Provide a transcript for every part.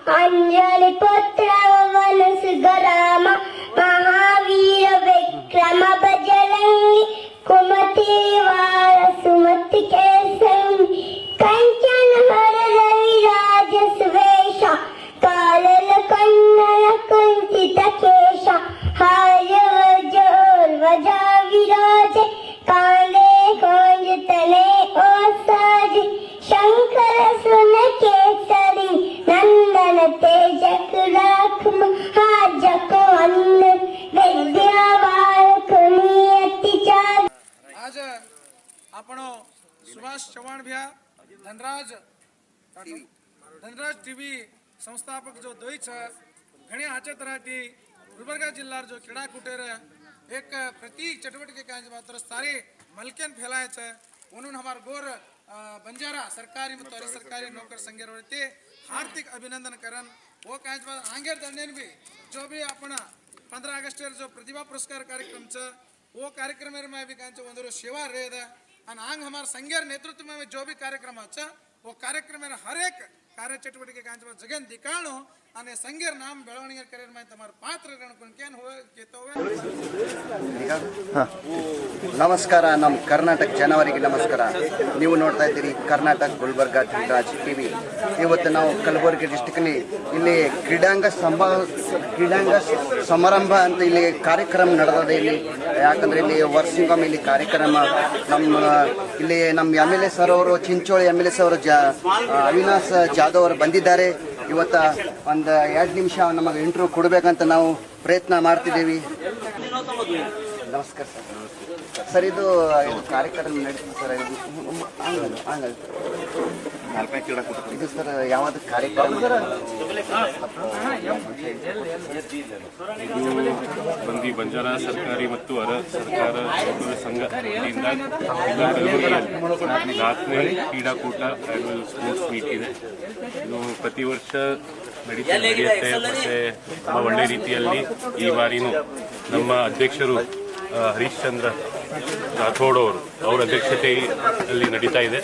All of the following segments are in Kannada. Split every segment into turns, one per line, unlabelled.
अंजलि पुत्र वन सिद्धराम महावीर विक्रम बजरंगी कुमति वार सुमति के संगी कंचन हर विराज सुवेश कालल कन्नन कुंचित केश हाय वजोर वजा विराज काले कोंज तले ओ साज शंकर सुन केसरी नंदन तेज राखम हाजक वंदन विद्यावार कुनियति चाल।
आज आपण सुभाष चव्हाण भैया धनराज टीव्ही संस्थापक जो दोईच घणे हाचत राहती गुलबर्गा जिल्हा जो क्रीडाकूटेर एक प्रति चटवटके काय मात्र सारे मलकेन फैलायचं म्हणून हमार गोर बंजारा सरकारी ಮತ್ತು ಅರೆ सरकारी नौकर संघेरवरती हार्दिक अभिनंदन करन वो काय आंगेर दंडेन भी जो भी आपण 15 अगस्ट जो प्रतिभा पुरस्कार कार्यक्रम छ वो कार्यक्रम में भी काय ಒಂದು सेवा रहेदा आणि आंग हमार संघेर नेतृत्व में जो भी कार्यक्रम छ वो कार्यक्रम में हर एक कार्य चटुवटिके काय जगन दिखाणो અને સંગેર નામ બેળવણીય કરેર માં તમાર પાત્ર રણ કેન હોય કેતો હોય।
ನಮಸ್ಕಾರ ನಮ್ಮ ಕರ್ನಾಟಕ ಜನವರಿಗೆ ನಮಸ್ಕಾರ। ನೀವು ನೋಡ್ತಾ ಇದ್ದೀರಿ ಕರ್ನಾಟಕ ಗುಲ್ಬರ್ಗಾ ಧನರಾಜ್ ಟಿವಿ। ಇವತ್ತು ನಾವು ಕಲಬುರಗಿ ಡಿಸ್ಟ್ರಿಕ್ಟ್ನಲ್ಲಿ ಇಲ್ಲಿ ಕ್ರೀಡಾಂಗ ಸಮಾರಂಭ ಅಂತ ಇಲ್ಲಿ ಕಾರ್ಯಕ್ರಮ ನಡೆದಿದೆ ಇಲ್ಲಿ। ಯಾಕಂದರೆ ಇಲ್ಲಿ ವರ್ಷಿಗೊಮ್ಮೆ ಇಲ್ಲಿ ಕಾರ್ಯಕ್ರಮ ಇಲ್ಲಿ ನಮ್ಮ MLA ಸರ್ ಅವರು ಚಿಂಚೋಳಿ MLA ಸರ್ ಅವಿನಾಶ್ ಜಾಧವ್ ಅವರು ಬಂದಿದ್ದಾರೆ। ಇವತ್ತು ಒಂದು 2 ನಿಮಿಷ ನಮಗೆ ಇಂಟರ್ವ್ಯೂ ಕೊಡಬೇಕಂತ ನಾವು ಪ್ರಯತ್ನ ಮಾಡ್ತಿದ್ದೀವಿ। ನಮಸ್ಕಾರ ಸರ್ ಇದು ಕಾರ್ಯಕ್ರಮ ನಡೀತದೆ ಸರ್ ಇದು ಸರ್ ಯಾವುದು ಕಾರ್ಯಕ್ರಮ
ಬಂದಿ ಬಂಜಾರ ಸರ್ಕಾರಿ ಮತ್ತು ಅರ ಸರ್ಕಾರ ನೌಕರರ ಸಂಘ ವತಿಯಿಂದ ಕಲಬುರಗಿಯಲ್ಲಿ 4ನೇ ಕ್ರೀಡಾಕೂಟ ಆನ್ಯುವಲ್ ಸ್ಪೋರ್ಟ್ಸ್ ಮೀಟ್ ಇದೆ। ಇದು ಪ್ರತಿ ವರ್ಷ ನಡೆಯುತ್ತೆ ಮತ್ತೆ ತುಂಬ ಒಳ್ಳೆ ರೀತಿಯಲ್ಲಿ ಈ ಬಾರಿನೂ ನಮ್ಮ ಅಧ್ಯಕ್ಷರು ಹರೀಶ್ ಚಂದ್ರ ರಾಥೋಡ್ ಅವರ ಅಧ್ಯಕ್ಷತೆಯಲ್ಲಿ ನಡೀತಾ ಇದೆ।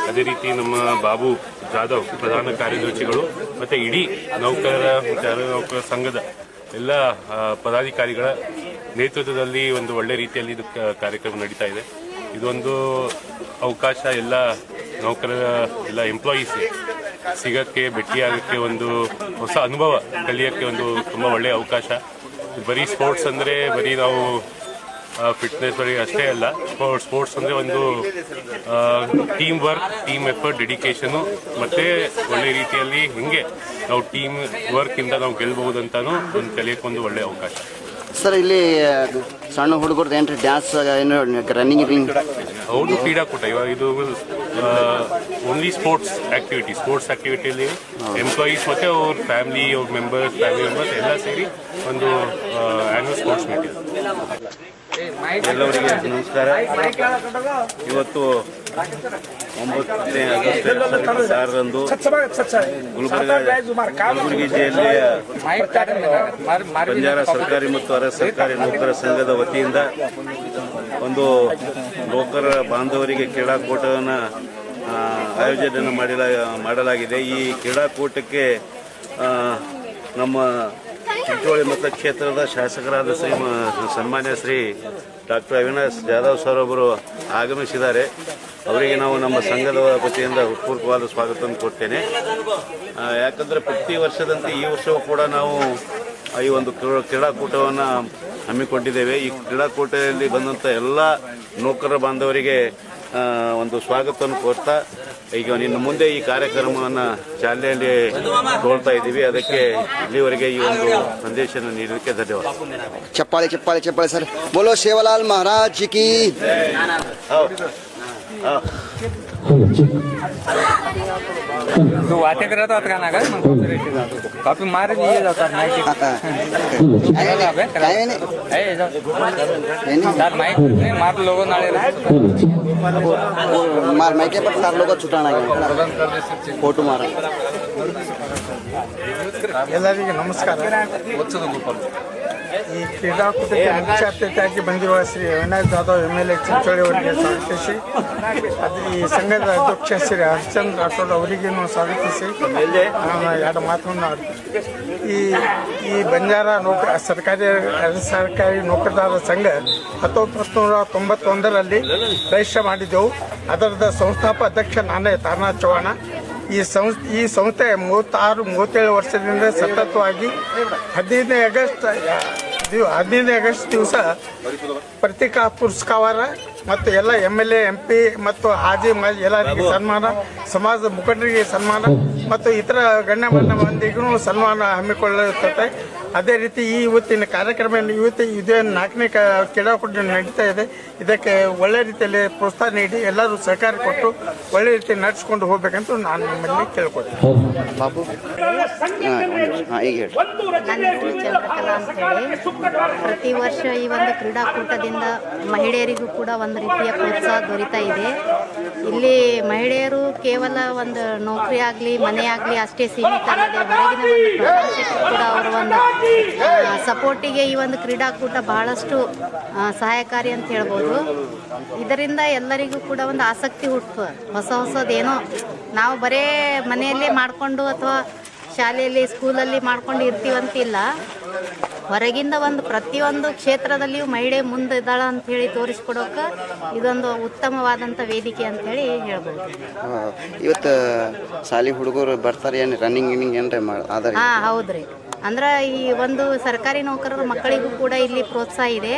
ಅದೇ ರೀತಿ ನಮ್ಮ ಬಾಬು ಜಾಧವ್ ಪ್ರಧಾನ ಕಾರ್ಯದರ್ಶಿಗಳು ಮತ್ತು ಇಡೀ ನೌಕರರ ಮತ್ತು ಅರೆ ನೌಕರರ ಸಂಘದ ಎಲ್ಲ ಪದಾಧಿಕಾರಿಗಳ ನೇತೃತ್ವದಲ್ಲಿ ಒಂದು ಒಳ್ಳೆ ರೀತಿಯಲ್ಲಿ ಇದು ಕಾರ್ಯಕ್ರಮ ನಡೀತಾ ಇದೆ। ಇದೊಂದು ಅವಕಾಶ ಎಲ್ಲ ನೌಕರರ ಎಲ್ಲ ಎಂಪ್ಲಾಯೀಸ್ ಸಿಗೋಕ್ಕೆ ಭೇಟಿಯಾಗೋಕ್ಕೆ ಒಂದು ಹೊಸ ಅನುಭವ ಕಲಿಯೋಕ್ಕೆ ಒಂದು ತುಂಬ ಒಳ್ಳೆಯ ಅವಕಾಶ। ಬರೀ ಸ್ಪೋರ್ಟ್ಸ್ ಅಂದರೆ ಬರೀ ನಾವು ಫಿಟ್ನೆಸ್ ಬರೀ ಅಷ್ಟೇ ಅಲ್ಲ, ಸ್ಪೋರ್ಟ್ಸ್ ಅಂದರೆ ಒಂದು team work, team effort, dedication ಮತ್ತು ಒಳ್ಳೆ ರೀತಿಯಲ್ಲಿ ಹಿಂಗೆ ನಾವು ಟೀಮ್ ವರ್ಕಿಂದ ನಾವು ಗೆಲ್ಬಹುದಂತನೂ ಒಂದು ಕಲಿಯೋಕ್ಕೆ ಒಂದು ಒಳ್ಳೆಯ ಅವಕಾಶ
ಸರ್। ಇಲ್ಲಿ ಸಣ್ಣ ಹುಡುಗರದ್ದು ಏನ್ರಿ ಡ್ಯಾನ್ಸ್ ಏನು ರನ್ನಿಂಗ್
ಹೌದು ಕ್ರೀಡಾಕೂಟ ಇವಾಗ ಇದು ಓನ್ಲಿ ಸ್ಪೋರ್ಟ್ಸ್ ಆಕ್ಟಿವಿಟಿಯಲ್ಲಿ ಎಂಪ್ಲಾಯೀಸ್ ಮತ್ತು ಅವ್ರ ಫ್ಯಾಮಿಲಿ ಮೆಂಬರ್ಸ್ ಎಲ್ಲ ಸೇರಿ ಒಂದು ಆ್ಯನ್ಯುವಲ್ ಸ್ಪೋರ್ಟ್ಸ್ ಮೀಟ್ ಇದೆ।
ಎಲ್ಲರಿಗೆ ನಮಸ್ಕಾರ। ಇವತ್ತು 9ನೇ ಆಗಸ್ಟ್ 2016ರಂದು ಕಲಬುರಗಿ ಜಿಲ್ಲೆಯ ಬಂಜಾರ ಸರ್ಕಾರಿ ಮತ್ತು ಅರೆ ಸರ್ಕಾರಿ ನೌಕರ ಸಂಘದ ವತಿಯಿಂದ ಒಂದು ನೌಕರ ಬಾಂಧವರಿಗೆ ಕ್ರೀಡಾಕೂಟವನ್ನು ಆಯೋಜನೆ ಮಾಡಲಾಗಿದೆ। ಈ ಕ್ರೀಡಾಕೂಟಕ್ಕೆ ನಮ್ಮ ಚಿಂಚೋಳಿ ಮತಕ್ಷೇತ್ರದ ಶಾಸಕರಾದ ಸನ್ಮಾನ್ಯ ಶ್ರೀ ಡಾಕ್ಟರ್ ಅವಿನಾಶ್ ಜಾಧವ್ ಸರ್ ಅವರು ಆಗಮಿಸಿದ್ದಾರೆ। ಅವರಿಗೆ ನಾವು ನಮ್ಮ ಸಂಘದ ವತಿಯಿಂದ ಹೃತ್ಪೂರ್ವಕವಾದ ಸ್ವಾಗತವನ್ನು ಕೊಡ್ತೇನೆ। ಯಾಕಂದರೆ ಪ್ರತಿ ವರ್ಷದಂತೆ ಈ ವರ್ಷವೂ ಕೂಡ ನಾವು ಈ ಒಂದು ಕ್ರೀಡಾಕೂಟವನ್ನು ಹಮ್ಮಿಕೊಂಡಿದ್ದೇವೆ। ಈ ಕ್ರೀಡಾಕೂಟದಲ್ಲಿ ಬಂದಂಥ ಎಲ್ಲ ನೌಕರ ಬಾಂಧವರಿಗೆ ಒಂದು ಸ್ವಾಗತವನ್ನು ಕೋರ್ತಾ ಈಗ ನಿನ್ನ ಮುಂದೆ ಈ ಕಾರ್ಯಕ್ರಮವನ್ನು ಚಾಲನೆಯಲ್ಲಿ ತೋಳ್ತಾ ಇದ್ದೀವಿ। ಅದಕ್ಕೆ ಇಲ್ಲಿವರೆಗೆ ಈ ಒಂದು ಸಂದೇಶವನ್ನು ನೀಡಲಿಕ್ಕೆ ಧನ್ಯವಾದ।
ಚಪ್ಪಾಳೆ ಚಪ್ಪಾಳೆ ಚಪ್ಪಾಳೆ ಸರ್। ಬೋಲೋ ಸೇವಾಲಾಲ್ ಮಹಾರಾಜ್ ಕಿ।
तू वाटे करत होता का ना काय कॉपी मार दिए जातात माहिती सर माहिती मार लोगों नाळे
मार माहिती पण सर लोग छुटाणा फोटो मार।
ಎಲ್ಲರಿಗೆ ನಮಸ್ಕಾರ।
ಈ ಕ್ರೀಡಾಕೂಟಕ್ಕೆ ಮುಖ್ಯ ಅತಿಥಿಯಾಗಿ ಬಂದಿರುವ ಶ್ರೀ ಅವಿನಾಶ್ ಜಾಧವ್ MLA ಚಿಂಚೋಳಿ ಅವರಿಗೆ ಸ್ವಾಗತಿಸಿ, ಈ ಸಂಘದ ಅಧ್ಯಕ್ಷ ಶ್ರೀ ಹರ್ಚಂದ್ ರಾಠೋಡ್ ಅವರಿಗೂ ಸ್ವಾಗತಿಸಿ ನಾನು ಎರಡು ಮಾತನ್ನು ಆಡ್ತೀನಿ. ಈ ಬಂಜಾರ ಸರ್ಕಾರಿ ನೌಕರದಾರರ ಸಂಘ 1991ರಲ್ಲಿ ರಿಜಿಸ್ಟರ್ ಮಾಡಿದ್ದೆವು. ಅದರದ ಸಂಸ್ಥಾಪಕ ಅಧ್ಯಕ್ಷ ನಾನೇ ತಾರನಾಥ್ ಚೌಹಾಣ. ಈ ಸಂಸ್ಥೆ 36-37 ವರ್ಷದಿಂದ ಸತತವಾಗಿ 15 ಆಗಸ್ಟ್ ದಿವಸ ಪತ್ರಿಕಾ ಪುರಸ್ಕಾರ ಮತ್ತು ಎಲ್ಲ MLA MP ಮತ್ತು ಹಾಜಿ ಎಲ್ಲರಿಗೆ ಸನ್ಮಾನ, ಸಮಾಜದ ಮುಖಂಡರಿಗೆ ಸನ್ಮಾನ ಮತ್ತು ಇತರ ಗಣ್ಯಮಾನ್ಯ ಮಂದಿಗೂ ಸನ್ಮಾನ ಹಮ್ಮಿಕೊಳ್ಳುತ್ತದೆ. ಅದೇ ರೀತಿ ಇವತ್ತಿನ ಕಾರ್ಯಕ್ರಮ ಇದೇ 4ನೇ ಕ್ರೀಡಾಕೂಟ ನಡೀತಾ ಇದೆ. ಇದಕ್ಕೆ ಒಳ್ಳೆ ರೀತಿಯಲ್ಲಿ ಪ್ರೋತ್ಸಾಹ ನೀಡಿ ಎಲ್ಲರೂ ಸಹಕಾರ ಕೊಟ್ಟು ಒಳ್ಳೆ ರೀತಿ ನಡೆಸ್ಕೊಂಡು ಹೋಗ್ಬೇಕಂತ ನಾನು ನಿಮ್ಮಲ್ಲಿ ಕೇಳ್ಕೊಳ್ತೀನಿ.
ಬಾಬು ಈಗ
ನನ್ನ ಹೆಸರು ಚಂದ್ರಕಲಾ ಅಂತ ಹೇಳಿ. ಪ್ರತಿ ವರ್ಷ ಈ ಒಂದು ಕ್ರೀಡಾಕೂಟದಿಂದ ಮಹಿಳೆಯರಿಗೂ ಕೂಡ ಒಂದು ರೀತಿಯ ಪ್ರೋತ್ಸಾಹ ದೊರೀತಾ ಇದೆ. ಇಲ್ಲಿ ಮಹಿಳೆಯರು ಕೇವಲ ಒಂದು ನೌಕರಿ ಆಗಲಿ ಮನೆ ಆಗಲಿ ಅಷ್ಟೇ ಸೀಮಿತ ಅಲ್ಲದೆ ಹೊರಗಿನ ಒಂದು ಪ್ರಪಂಚಕ್ಕೂ ಕೂಡ ಅವರ ಒಂದು ಸಪೋರ್ಟಿಗೆ ಈ ಒಂದು ಕ್ರೀಡಾಕೂಟ ಬಹಳಷ್ಟು ಸಹಾಯಕಾರಿ ಅಂತ ಹೇಳ್ಬೋದು. ಇದರಿಂದ ಎಲ್ಲರಿಗೂ ಕೂಡ ಒಂದು ಆಸಕ್ತಿ ಹುಟ್ಟುತ್ತದೆ. ಹೊಸದೇನೋ ನಾವು ಬರೇ ಮನೆಯಲ್ಲೇ ಮಾಡಿಕೊಂಡು ಅಥವಾ ಶಾಲೆಯಲ್ಲಿ ಸ್ಕೂಲಲ್ಲಿ ಮಾಡ್ಕೊಂಡು ಇರ್ತೀವಂತಿಲ್ಲ. ಹೊರಗಿಂದ ಒಂದು ಪ್ರತಿಯೊಂದು ಕ್ಷೇತ್ರದಲ್ಲಿಯೂ ಮಹಿಳೆ ಮುಂದೆ ಇದ್ದಾಳೆ ಅಂಥೇಳಿ ತೋರಿಸ್ಕೊಡೋಕೆ ಇದೊಂದು ಉತ್ತಮವಾದಂಥ ವೇದಿಕೆ ಅಂಥೇಳಿ ಹೇಳ್ಬೋದು.
ಇವತ್ತು ಶಾಲೆ ಹುಡುಗರು ಬರ್ತಾರೆ, ಏನು ರನ್ನಿಂಗ್ ಏನ್ರಿ?
ಹಾಂ, ಹೌದ್ರಿ. ಅಂದ್ರೆ ಈ ಒಂದು ಸರ್ಕಾರಿ ನೌಕರರ ಮಕ್ಕಳಿಗೂ ಕೂಡ ಇಲ್ಲಿ ಪ್ರೋತ್ಸಾಹ ಇದೆ.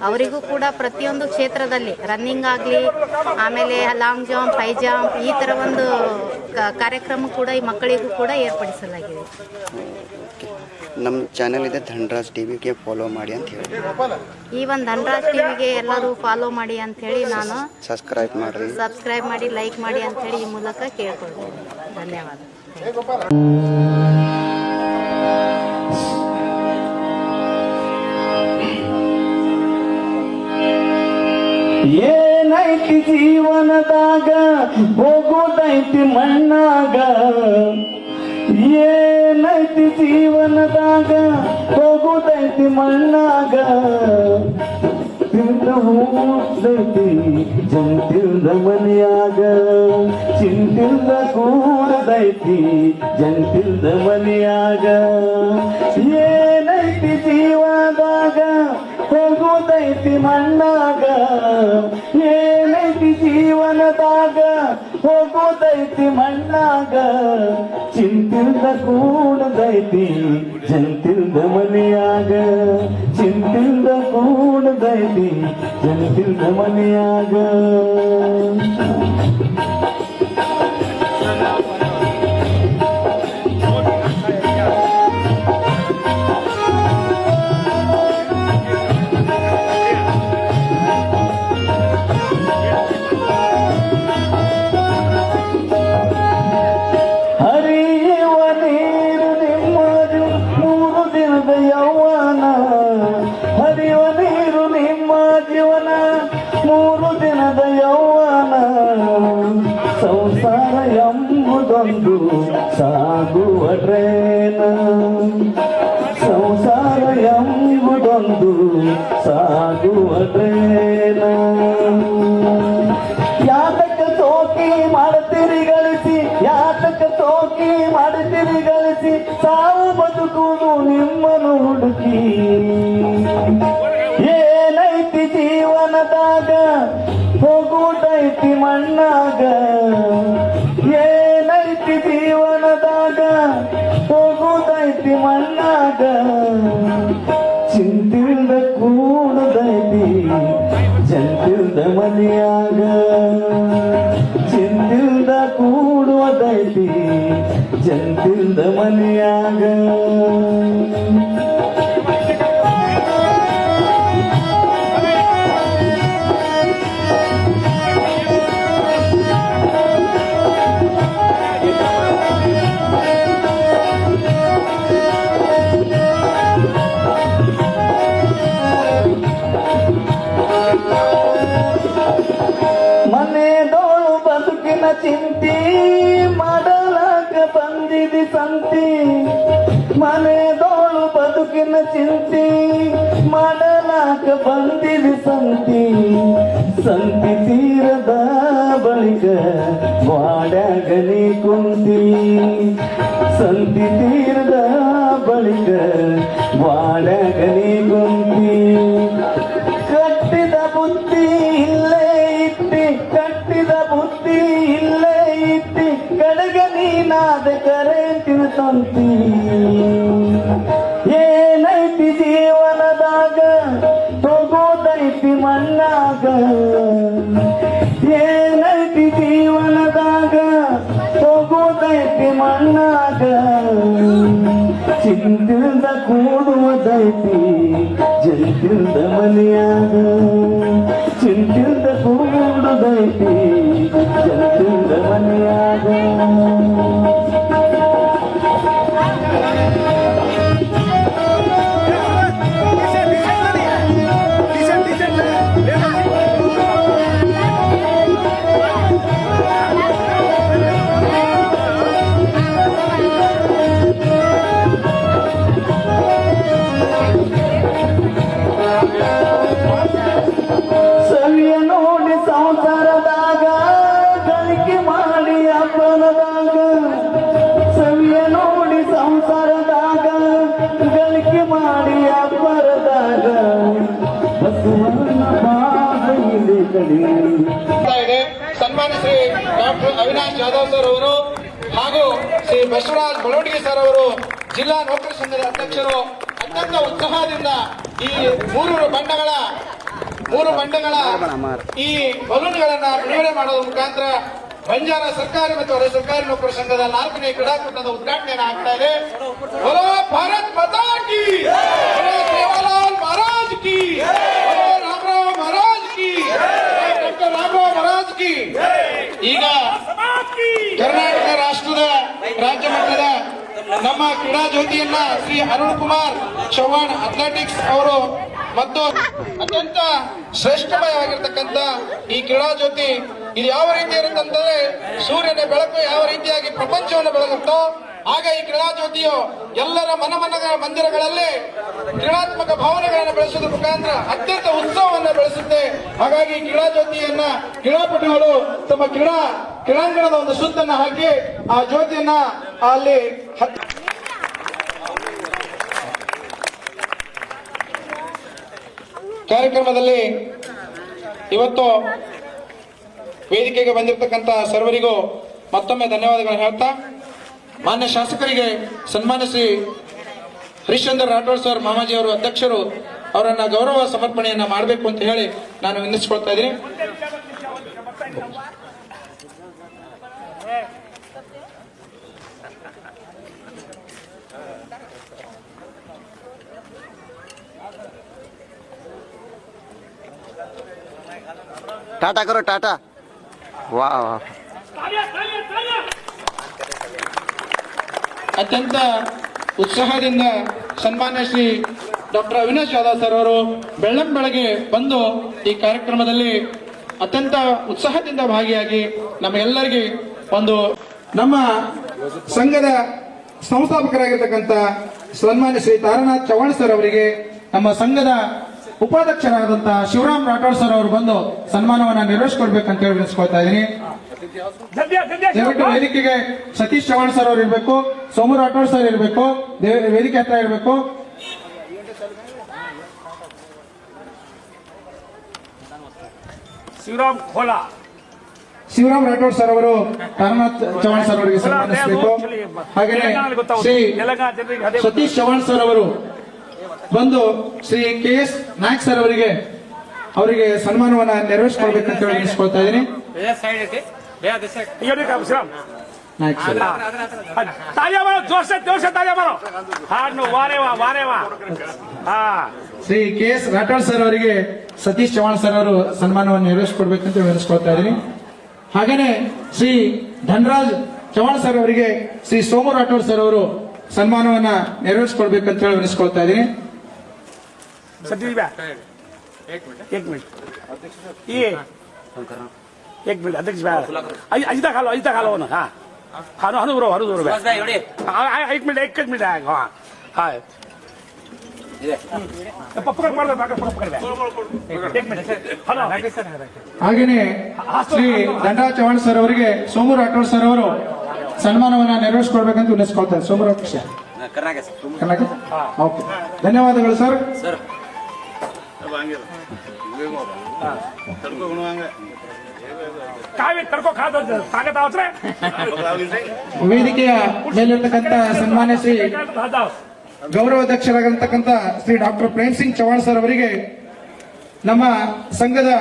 ಅವರಿಗೂ ಕೂಡ ಪ್ರತಿಯೊಂದು ಕ್ಷೇತ್ರದಲ್ಲಿ ರನ್ನಿಂಗ್ ಆಗಲಿ, ಆಮೇಲೆ ಲಾಂಗ್ ಜಂಪ್, ಹೈ ಜಂಪ್, ಈ ಥರ ಒಂದು ಕಾರ್ಯಕ್ರಮ ಕೂಡ ಈ ಮಕ್ಕಳಿಗೂ ಕೂಡ ಏರ್ಪಡಿಸಲಾಗಿದೆ.
ನಮ್ಮ ಚಾನೆಲ್ ಇದೆ ಧನರಾಜ್ ಟಿವಿಗೆ ಫಾಲೋ ಮಾಡಿ ಅಂತ ಹೇಳಿ.
ಈ ಒಂದು ಧನರಾಜ್ ಟಿವಿಗೆ ಎಲ್ಲರೂ ಫಾಲೋ ಮಾಡಿ ಅಂಥೇಳಿ ನಾನು
ಸಬ್ಸ್ಕ್ರೈಬ್
ಮಾಡಿ, ಲೈಕ್ ಮಾಡಿ ಅಂಥೇಳಿ ಈ ಮೂಲಕ ಕೇಳ್ಕೊಳ್ತೀನಿ. ಧನ್ಯವಾದ.
ಏನೈತಿ ಜೀವನದಾಗ ಹೋಗೋದೈತಿ ಮಣ್ಣಾಗ, ಏನೈತಿ ಜೀವನದಾಗ ಹೋಗೋದೈತಿ ಮಣ್ಣಾಗ, ತಿಂದೈತಿ ಜಂತಿಲ್ದ ಮನೆಯಾಗ, ಚಿಂತಿಲ್ದ ಕೂಡದೈತಿ ಜಂತಿಲ್ದ ಮನೆಯಾಗ, ಏನೈತಿ ಜೀವನದಾಗ ಹೋಗೋದೈತಿ ಮಣ್ಣಾಗ, ಏನೈತಿ ಜೀವನದಾಗ ಹೋಗೋದೈತಿ ಮಣ್ಣಾಗ, ಚಿಂತಿಲ್ದ ಕೂಡದೈತಿ ಜಂತಿಲ್ದ ಮನೆಯಾಗ, ಚಿಂತಿಲ್ದ ಕೂಡದೈತಿ ಜಂತಿಲ್ದ ಮನೆಯಾಗ. ಸಂಸಾರ ಎಂಬುದೊಂದು ಸಾಗುವ ಟ್ರೇನ, ಸಂಸಾರ ಎಂಬುದೊಂದು ಸಾಗುವ ಟ್ರೇನ. ಯಾತಕ ತೋಕಿ ಮಾಡುತ್ತೀರಿ ಗಳಿಸಿ, ಯಾತಕ ತೋಕಿ ಮಾಡುತ್ತೀರಿ ಗಳಿಸಿ, ಸಾವು ಬದುಕುವುದು ನಿಮ್ಮನ್ನು ಹುಡುಕಿ. ಏನೈತಿ ಜೀವನದಾಗ ಹೋಗುದೈತಿ ಮಣ್ಣಾಗ, ಏನೈತಿ ಜೀವನದಾಗ ಹೋಗುದೈತಿ ಮಣ್ಣಾಗ, ಚಿಂತಿಲ್ದ ಕೂಡದೈತಿ ಜಂತಿಲ್ದ ಮನೆಯಾಗ, ಚಿಂತಿಲ್ದ ಕೂಡುವುದೈತಿ ಜಂತಿಲ್ದ ಮನೆಯಾಗ. ಮನೆದೋಳು ಬದುಕಿನ ಚಿಂತಿ ಮಾಡಲಾಗ ಬಂದಿ ಬಂದಿದೆ ಸಂತಿ ಮನೆದೋಳು ಬದುಕಿನ ಚಿಂತಿ ಮಾಡಲಾಕ ಬಂದಿದೆ ಸಂತಿ ಸಂತಿ ತೀರದ ಬಳಿಕ ವಾಡ್ಯಾಗ ನೀ ಕುಂತಿ ಸಂತಿ ತೀರದ ಬಳಿಕ ವಾಡ್ಯಾಗ ನೀ ಕುಂತಿ ಕಟ್ಟಿದ ಬುದ್ಧಿ ಇಲ್ಲೇ ಇಟ್ಟಿ ಕಟ್ಟಿದ ಬುದ್ಧಿ ಇಲ್ಲೇ ಇಟ್ಟಿ ಕಡೆಗ ನೀನಾದ ಕರೆಂಟಿನ ತಂತಿ ಏನೈತಿ ಜೀವನದಾಗ ಹೋಗೋದೈತಿ ಮಣ್ಣಾಗ ಏನೈತಿ ಜೀವನದಾಗ ಹೋಗೋದೈತಿ ಮಣ್ಣಾಗ ಚಿಂತಿಂದ ಕೂಡುವುದೈತಿ ಜಂತಿಂದ ಮನೆಯಾಗ ಚಿಂತಿಂದ ಕೂಡುವುದೈತಿ ಜಂತಿಂದ ಮನೆಯಾಗ ಸವಿಯ ನೋಡಿ ಸಂಸಾರದಾಗ ಗಳಿಕೆ ಮಾಡಿ ಅಪ್ಪನದಾಗ ಸವಿಯ ನೋಡಿ ಸಂಸಾರದಾಗ ಗಳಿಕೆ ಮಾಡಿ ಅಪ್ಪರದಾಗ ಬಸವಣ್ಣ ಬಾಗಿಲು ಕಡೆ
ಇದೆ. ಸನ್ಮಾನ್ಯ ಶ್ರೀ ಡಾಕ್ಟರ್ ಅವಿನಾಶ್ ಜಾಧವ್ ಸರ್ ಅವರು ಹಾಗೂ ಶ್ರೀ ಬಸವರಾಜ್ ಬಲೋಟಿಗೆ ಸರ್ ಅವರು ಜಿಲ್ಲಾ ನೌಕರ ಸಂಘದ ಅಧ್ಯಕ್ಷರು ಅತ್ಯಂತ ಉತ್ಸಾಹದಿಂದ ಈ ಮೂರು ಬಣ್ಣಗಳ ಈ ಬಲೂನ್ಗಳನ್ನ ಬಿಡುಗಡೆ ಮಾಡೋದ್ರ ಮುಖಾಂತರ ಬಂಜಾರ ಸರ್ಕಾರಿ ಮತ್ತು ಅರೆ ಸರ್ಕಾರಿ ನೌಕರ ಸಂಘದ 4ನೇ ಕ್ರೀಡಾಕೂಟದ ಉದ್ಘಾಟನೆಯನ್ನು ಆಗ್ತಾ ಇದೆ. ಬೋಲೋ ಭಾರತ್ ಮಾತಾ ಕಿ, ಬೋಲೋ ಸೇವಾಲಾಲ್ ಮಹಾರಾಜ್ ಕಿ, ಬೋಲೋ ರಾಮರಾವ್ ಮಹಾರಾಜ್ ಕಿ, ಡಾಕ್ಟರ್ ರಾಮರಾವ್ ಮಹಾರಾಜ್ ಕಿ. ಈಗ ಕರ್ನಾಟಕ ರಾಷ್ಟ್ರದ ರಾಜ್ಯ ಮಟ್ಟದ ನಮ್ಮ ಕ್ರೀಡಾ ಜ್ಯೋತಿಯನ್ನ ಶ್ರೀ ಅರುಣ್ ಕುಮಾರ್ ಚೌಹಾಣ್ ಅಥ್ಲೆಟಿಕ್ಸ್ ಅವರು ಮತ್ತು ಅತ್ಯಂತ ಶ್ರೇಷ್ಠಮಯವಾಗಿರ್ತಕ್ಕಂಥ ಈ ಕ್ರೀಡಾ ಜ್ಯೋತಿ ಇದು ಯಾವ ರೀತಿ ಇರುತ್ತಂತಂದ್ರೆ ಸೂರ್ಯನ ಬೆಳಕು ಯಾವ ರೀತಿಯಾಗಿ ಪ್ರಪಂಚವನ್ನು ಬೆಳಗುತ್ತೋ ಆಗ ಈ ಕ್ರೀಡಾ ಜ್ಯೋತಿಯು ಎಲ್ಲರ ಮಂದಿರಗಳಲ್ಲಿ ಕ್ರೀಡಾತ್ಮಕ ಭಾವನೆಗಳನ್ನು ಬೆಳೆಸೋದ್ರ ಮುಖಾಂತರ ಅತ್ಯಂತ ಉತ್ಸವವನ್ನು ಬೆಳೆಸುತ್ತೆ. ಹಾಗಾಗಿ ಈ ಕ್ರೀಡಾ ಜ್ಯೋತಿಯನ್ನ ಕ್ರೀಡಾಪಟುಗಳು ತಮ್ಮ ಕ್ರೀಡಾಂಗಣದ ಒಂದು ಸುತ್ತನ್ನ ಹಾಕಿ ಆ ಜ್ಯೋತಿಯನ್ನ ಅಲ್ಲಿ ಕಾರ್ಯಕ್ರಮದಲ್ಲಿ ಇವತ್ತು ವೇದಿಕೆಗೆ ಬಂದಿರತಕ್ಕಂತ ಸರ್ವರಿಗೂ ಮತ್ತೊಮ್ಮೆ ಧನ್ಯವಾದಗಳನ್ನು ಹೇಳ್ತಾ ಮಾನ್ಯ ಶಾಸಕರಿಗೆ ಸನ್ಮಾನ್ಯ ಶ್ರೀ ಹರಿಶ್ಚಂದ್ರ ರಾಠೋಡ್ ಸರ್ ಮಾಮಾಜಿ ಅವರು ಅಧ್ಯಕ್ಷರು ಅವರನ್ನ ಗೌರವ ಸಮರ್ಪಣೆಯನ್ನ ಮಾಡಬೇಕು ಅಂತ ಹೇಳಿ ನಾನು ವಿನಂತಿಸಿಕೊಳ್ತಾ ಇದ್ದೀನಿ.
टाटा करो टाटा। वाह वाह
ಅತ್ಯಂತ ಉತ್ಸಾಹದಿಂದ ಸನ್ಮಾನ್ಯ ಶ್ರೀ ಡಾಕ್ಟರ್ ಅವಿನಾಶ್ ಜಾಧವ್ ಸರ್ ಅವರು ಬೆಳ್ಳಂಬೆಳಗ್ಗೆ ಬಂದು ಈ ಕಾರ್ಯಕ್ರಮದಲ್ಲಿ ಅತ್ಯಂತ ಉತ್ಸಾಹದಿಂದ ಭಾಗಿಯಾಗಿ ನಮಗೆಲ್ಲರಿಗೆ ಒಂದು ನಮ್ಮ ಸಂಘದ ಸಂಸ್ಥಾಪಕರಾಗಿರ್ತಕ್ಕಂಥ ಸನ್ಮಾನ್ಯ ಶ್ರೀ ತಾರಾನಾಥ್ ಚೌಹಾಣ್ ಸರ್ ಅವರಿಗೆ ನಮ್ಮ ಸಂಘದ ಉಪಾಧ್ಯಕ್ಷರಾದಂತಹ ಶಿವರಾಮ್ ರಾಠೋಡ್ ಸರ್ ಅವರು ಬಂದು ಸನ್ಮಾನವನ್ನ ನೆರವೇರಿಸಿಕೊಡ್ಬೇಕಂತ ಹೇಳಿ ವಿನಿಸ್ಕೊಳ್ತಾ ಇದ್ದೀನಿ. ದಯವಿಟ್ಟು ವೇದಿಕೆಗೆ ಸತೀಶ್ ಚೌಹಾಣ್ ಸರ್ ಅವರು ಇರಬೇಕು, ಸೋಮು ರಾಠೋಡ್ ಸರ್ ಇರಬೇಕು, ವೇದಿಕೆ ಹತ್ರ ಇರಬೇಕು. ಶಿವರಾಮ್ ರಾಠೋಡ್ ಸರ್ ಅವರು ತಾರಾನಾಥ್ ಚೌಹಾಣ್ ಸರ್ ಅವರಿಗೆ ಸನ್ಮಾನಿಸಬೇಕು. ಹಾಗೆಯೇ ಶ್ರೀ ಸತೀಶ್ ಚೌಹಾಣ್ ಸರ್ ಅವರು ಬಂದು ಶ್ರೀ KS ನಾಯಕ್ ಸರ್ ಅವರಿಗೆ ಸನ್ಮಾನವನ್ನ ನೆರವೇರಿಸಿಕೊಳ್ಬೇಕಂತ ಹೇಳಿ ವಿನಿಸ್ಕೊಳ್ತಾ ಇದ್ದೀನಿ. Nayak sir Shri KS Rathod sir ಅವರಿಗೆ ಸತೀಶ್ ಚೌಹಾಣ್ ಸರ್ ಅವರು ಸನ್ಮಾನವನ್ನು ನೆರವೇರಿಸಿಕೊಡ್ಬೇಕಂತ ವಿನಿಸ್ಕೊಳ್ತಾ ಇದ್ದೀನಿ. ಹಾಗೇನೆ ಶ್ರೀ ಧನರಾಜ್ ಚೌಹಾಣ್ ಸರ್ ಅವರಿಗೆ ಶ್ರೀ ಸೋಮು ರಾಠೋಡ್ ಸರ್ ಅವರು ಸನ್ಮಾನವನ್ನ ನೆರವೇರಿಸಿಕೊಡ್ಬೇಕಂತ ಹೇಳಿ ವಿನಿಸ್ಕೊಳ್ತಾ ಇದ್ದೀನಿ.
एक मिनट ये एक मिनट अध्यक्ष अजिता खालो ना हाँ हनुर 1 मिनट हाँ
ಹಾಗೆಯೇ ಶ್ರೀ ದಂಡಾ ಚವ್ಹಾಣ್ ಸರ್ ಅವರಿಗೆ ಸೋಮು ರಾಠೋಡ್ ಸರ್ ಅವರು ಸನ್ಮಾನವನ್ನ ನೆರವೇರಿಸಿಕೊಡ್ಬೇಕಂತ ವಿನಂತಿಸ್ಕೊಳ್ತಾರೆ. ಸೋಮು ರಾಠೋಡ್ ಸರ್ ಕರ್ನಾಟಕ ಓಕೆ, ಧನ್ಯವಾದಗಳು ಸರ್. ವೇದಿಕೆಯ ಮೇಲಿರ್ತಕ್ಕಂಥ ಸನ್ಮಾನ್ಯ ಶ್ರೀ ಗೌರವಾಧ್ಯಕ್ಷರಾಗಿರ್ತಕ್ಕಂಥ ಶ್ರೀ ಡಾಕ್ಟರ್ ಪ್ರೇಮ್ ಸಿಂಗ್ ಚವ್ಹಾಣ್ ಸರ್ ಅವರಿಗೆ ನಮ್ಮ ಸಂಘದ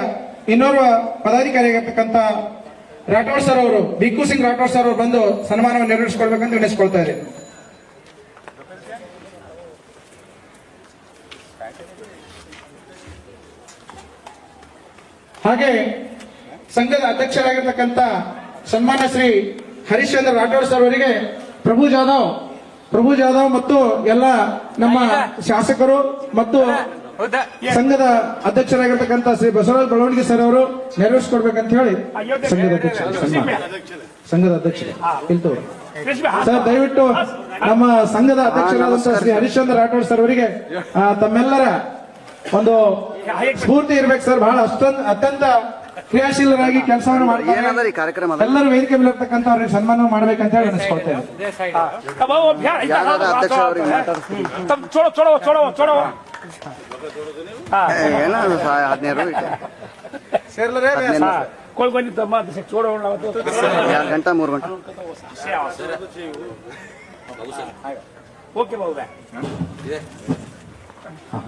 ಇನ್ನೋರ್ವ ಪದಾಧಿಕಾರಿಯಾಗಿರ್ತಕ್ಕಂಥ ರಾಠೋಡ್ ಸರ್ ಅವರು ಭಿಕ್ಕು ಸಿಂಗ್ ರಾಠೋಡ್ ಸರ್ ಅವರು ಬಂದು ಸನ್ಮಾನವನ್ನು ನೆರವೇರಿಸಿಕೊಳ್ಬೇಕಂತ ವಿನಂತಿಸಿಕೊಳ್ತಾ ಇದ್ದಾರೆ. ಹಾಗೆ ಸಂಘದ ಅಧ್ಯಕ್ಷರಾಗಿರ್ತಕ್ಕಂಥ ಸನ್ಮಾನ್ಯ ಶ್ರೀ ಹರಿಶ್ಚಂದ್ರ ರಾಠೋಡ್ ಸರ್ ಅವರಿಗೆ ಪ್ರಭು ಜಾಧವ್ ಮತ್ತು ಎಲ್ಲ ನಮ್ಮ ಶಾಸಕರು ಮತ್ತು ಸಂಘದ ಅಧ್ಯಕ್ಷರಾಗಿರ್ತಕ್ಕಂಥ ಶ್ರೀ ಬಸವರಾಜ್ ಬೆಳವಣಿಗೆ ಸರ್ ಅವರು ನೆರವೇರಿಸಿಕೊಡ್ಬೇಕಂತ ಹೇಳಿ ಸಂಘದ ಅಧ್ಯಕ್ಷರು ಇಲ್ತವ್ರು ಸರ್ ದಯವಿಟ್ಟು ನಮ್ಮ ಸಂಘದ ಅಧ್ಯಕ್ಷರಾದಂತಹ ಶ್ರೀ ಹರಿಶ್ಚಂದ್ರ ರಾಠೋಡ್ ಸರ್ ಅವರಿಗೆ ತಮ್ಮೆಲ್ಲರ ಒಂದು ಸ್ಫೂರ್ತಿ ಇರ್ಬೇಕು ಸರ್. ಬಹಳ ಅತ್ಯಂತ ಕ್ರಿಯಾಶೀಲರಾಗಿ ಕೆಲಸವನ್ನು ಮಾಡ್ತಾರೆ. ಎಲ್ಲರೂ ವೇದಿಕೆ ಮೇಲೆ ಇರ್ತಕ್ಕಂಥ ಅವ್ರಿಗೆ ಸನ್ಮಾನ ಮಾಡ್ಬೇಕಂತ ಹೇಳಿ ಅನಿಸ್ಕೊಳ್ತೇವೆ.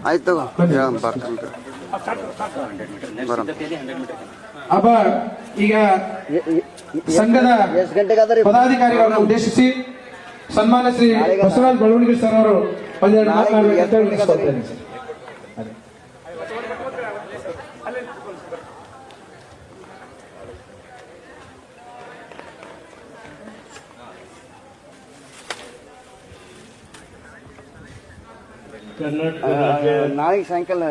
ಆಯ್ತು
ಅಬ್ಬ ಈಗ ಸಂಘದ ಪದಾಧಿಕಾರಿಗಳನ್ನು ಉದ್ದೇಶಿಸಿ ಸನ್ಮಾನ್ಯ ಶ್ರೀ ಬಸವರಾಜ್ ಬೆಳವಣಿಗೆ ಸರ್ ಅವರು ಒಂದೆರಡು ಮಾತನಾಡಬೇಕಂತ ವಿನಂತಿಸಿಕೊಳ್ತೇನೆ.
ನಾಳೆ ಸಾಯಂಕಾಲ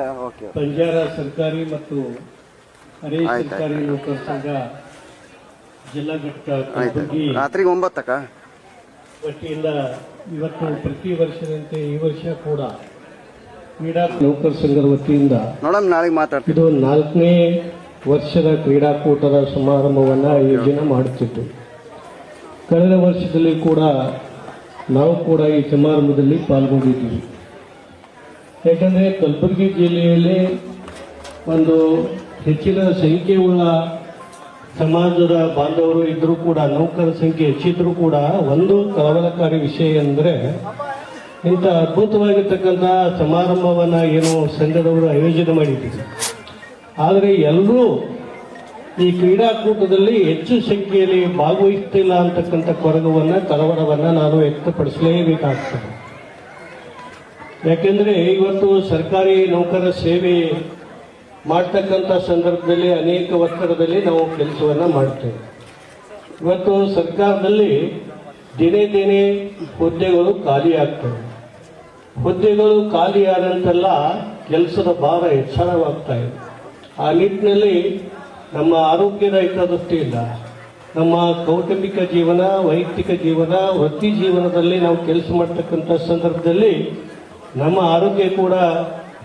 ಬಂಜಾರ ಸರ್ಕಾರಿ ಮತ್ತು ಅರೆ ಸರ್ಕಾರಿ ನೌಕರ ಸಂಘ ಜಿಲ್ಲಾ ಘಟಕ
ರಾತ್ರಿ 9
ವತಿಯಿಂದ ಇವತ್ತು ಪ್ರತಿ ವರ್ಷದಂತೆ ಈ ವರ್ಷ ಕೂಡ ಕ್ರೀಡಾ ನೌಕರ ಸಂಘದ ವತಿಯಿಂದ ಇದು 4ನೇ ವರ್ಷದ ಕ್ರೀಡಾಕೂಟದ ಸಮಾರಂಭವನ್ನು ಆಯೋಜನೆ ಮಾಡುತ್ತಿದ್ದು, ಕಳೆದ ವರ್ಷದಲ್ಲಿ ಕೂಡ ನಾವು ಕೂಡ ಈ ಸಮಾರಂಭದಲ್ಲಿ ಪಾಲ್ಗೊಂಡಿದ್ದೀವಿ. ಯಾಕಂದರೆ ಕಲಬುರಗಿ ಜಿಲ್ಲೆಯಲ್ಲಿ ಒಂದು ಹೆಚ್ಚಿನ ಸಂಖ್ಯೆಯುಳ್ಳ ಸಮಾಜದ ಬಾಂಧವರು ಇದ್ದರೂ ಕೂಡ ನೌಕರ ಸಂಖ್ಯೆ ಹೆಚ್ಚಿದ್ರೂ ಕೂಡ ಒಂದು ಕಳವಳಕಾರಿ ವಿಷಯ ಅಂದರೆ ಇಂಥ ಅದ್ಭುತವಾಗಿರ್ತಕ್ಕಂಥ ಸಮಾರಂಭವನ್ನು ಏನು ಸಂಘದವರು ಆಯೋಜನೆ ಮಾಡಿದ್ದೀವಿ, ಆದರೆ ಎಲ್ಲರೂ ಈ ಕ್ರೀಡಾಕೂಟದಲ್ಲಿ ಹೆಚ್ಚು ಸಂಖ್ಯೆಯಲ್ಲಿ ಭಾಗವಹಿಸ್ತಿಲ್ಲ ಅಂತಕ್ಕಂಥ ಕೊರಗವನ್ನು ಕಳವಳವನ್ನು ನಾನು ವ್ಯಕ್ತಪಡಿಸಲೇಬೇಕಾಗ್ತದೆ. ಯಾಕೆಂದರೆ ಇವತ್ತು ಸರ್ಕಾರಿ ನೌಕರ ಸೇವೆ ಮಾಡ್ತಕ್ಕಂಥ ಸಂದರ್ಭದಲ್ಲಿ ಅನೇಕ ಒತ್ತಡದಲ್ಲಿ ನಾವು ಕೆಲಸವನ್ನು ಮಾಡ್ತೇವೆ. ಇವತ್ತು ಸರ್ಕಾರದಲ್ಲಿ ದಿನೇ ದಿನೇ ಹುದ್ದೆಗಳು ಖಾಲಿ ಆಗ್ತವೆ. ಹುದ್ದೆಗಳು ಖಾಲಿ ಆದಂತೆಲ್ಲ ಕೆಲಸದ ಭಾರ ಹೆಚ್ಚಳವಾಗ್ತಾ ಇದೆ. ಆ ನಿಟ್ಟಿನಲ್ಲಿ ನಮ್ಮ ಆರೋಗ್ಯದ ಹಿತದೃಷ್ಟಿಯಿಂದ ನಮ್ಮ ಕೌಟುಂಬಿಕ ಜೀವನ, ವೈಯಕ್ತಿಕ ಜೀವನ, ವೃತ್ತಿ ಜೀವನದಲ್ಲಿ ನಾವು ಕೆಲಸ ಮಾಡ್ತಕ್ಕಂಥ ಸಂದರ್ಭದಲ್ಲಿ ನಮ್ಮ ಆರೋಗ್ಯ ಕೂಡ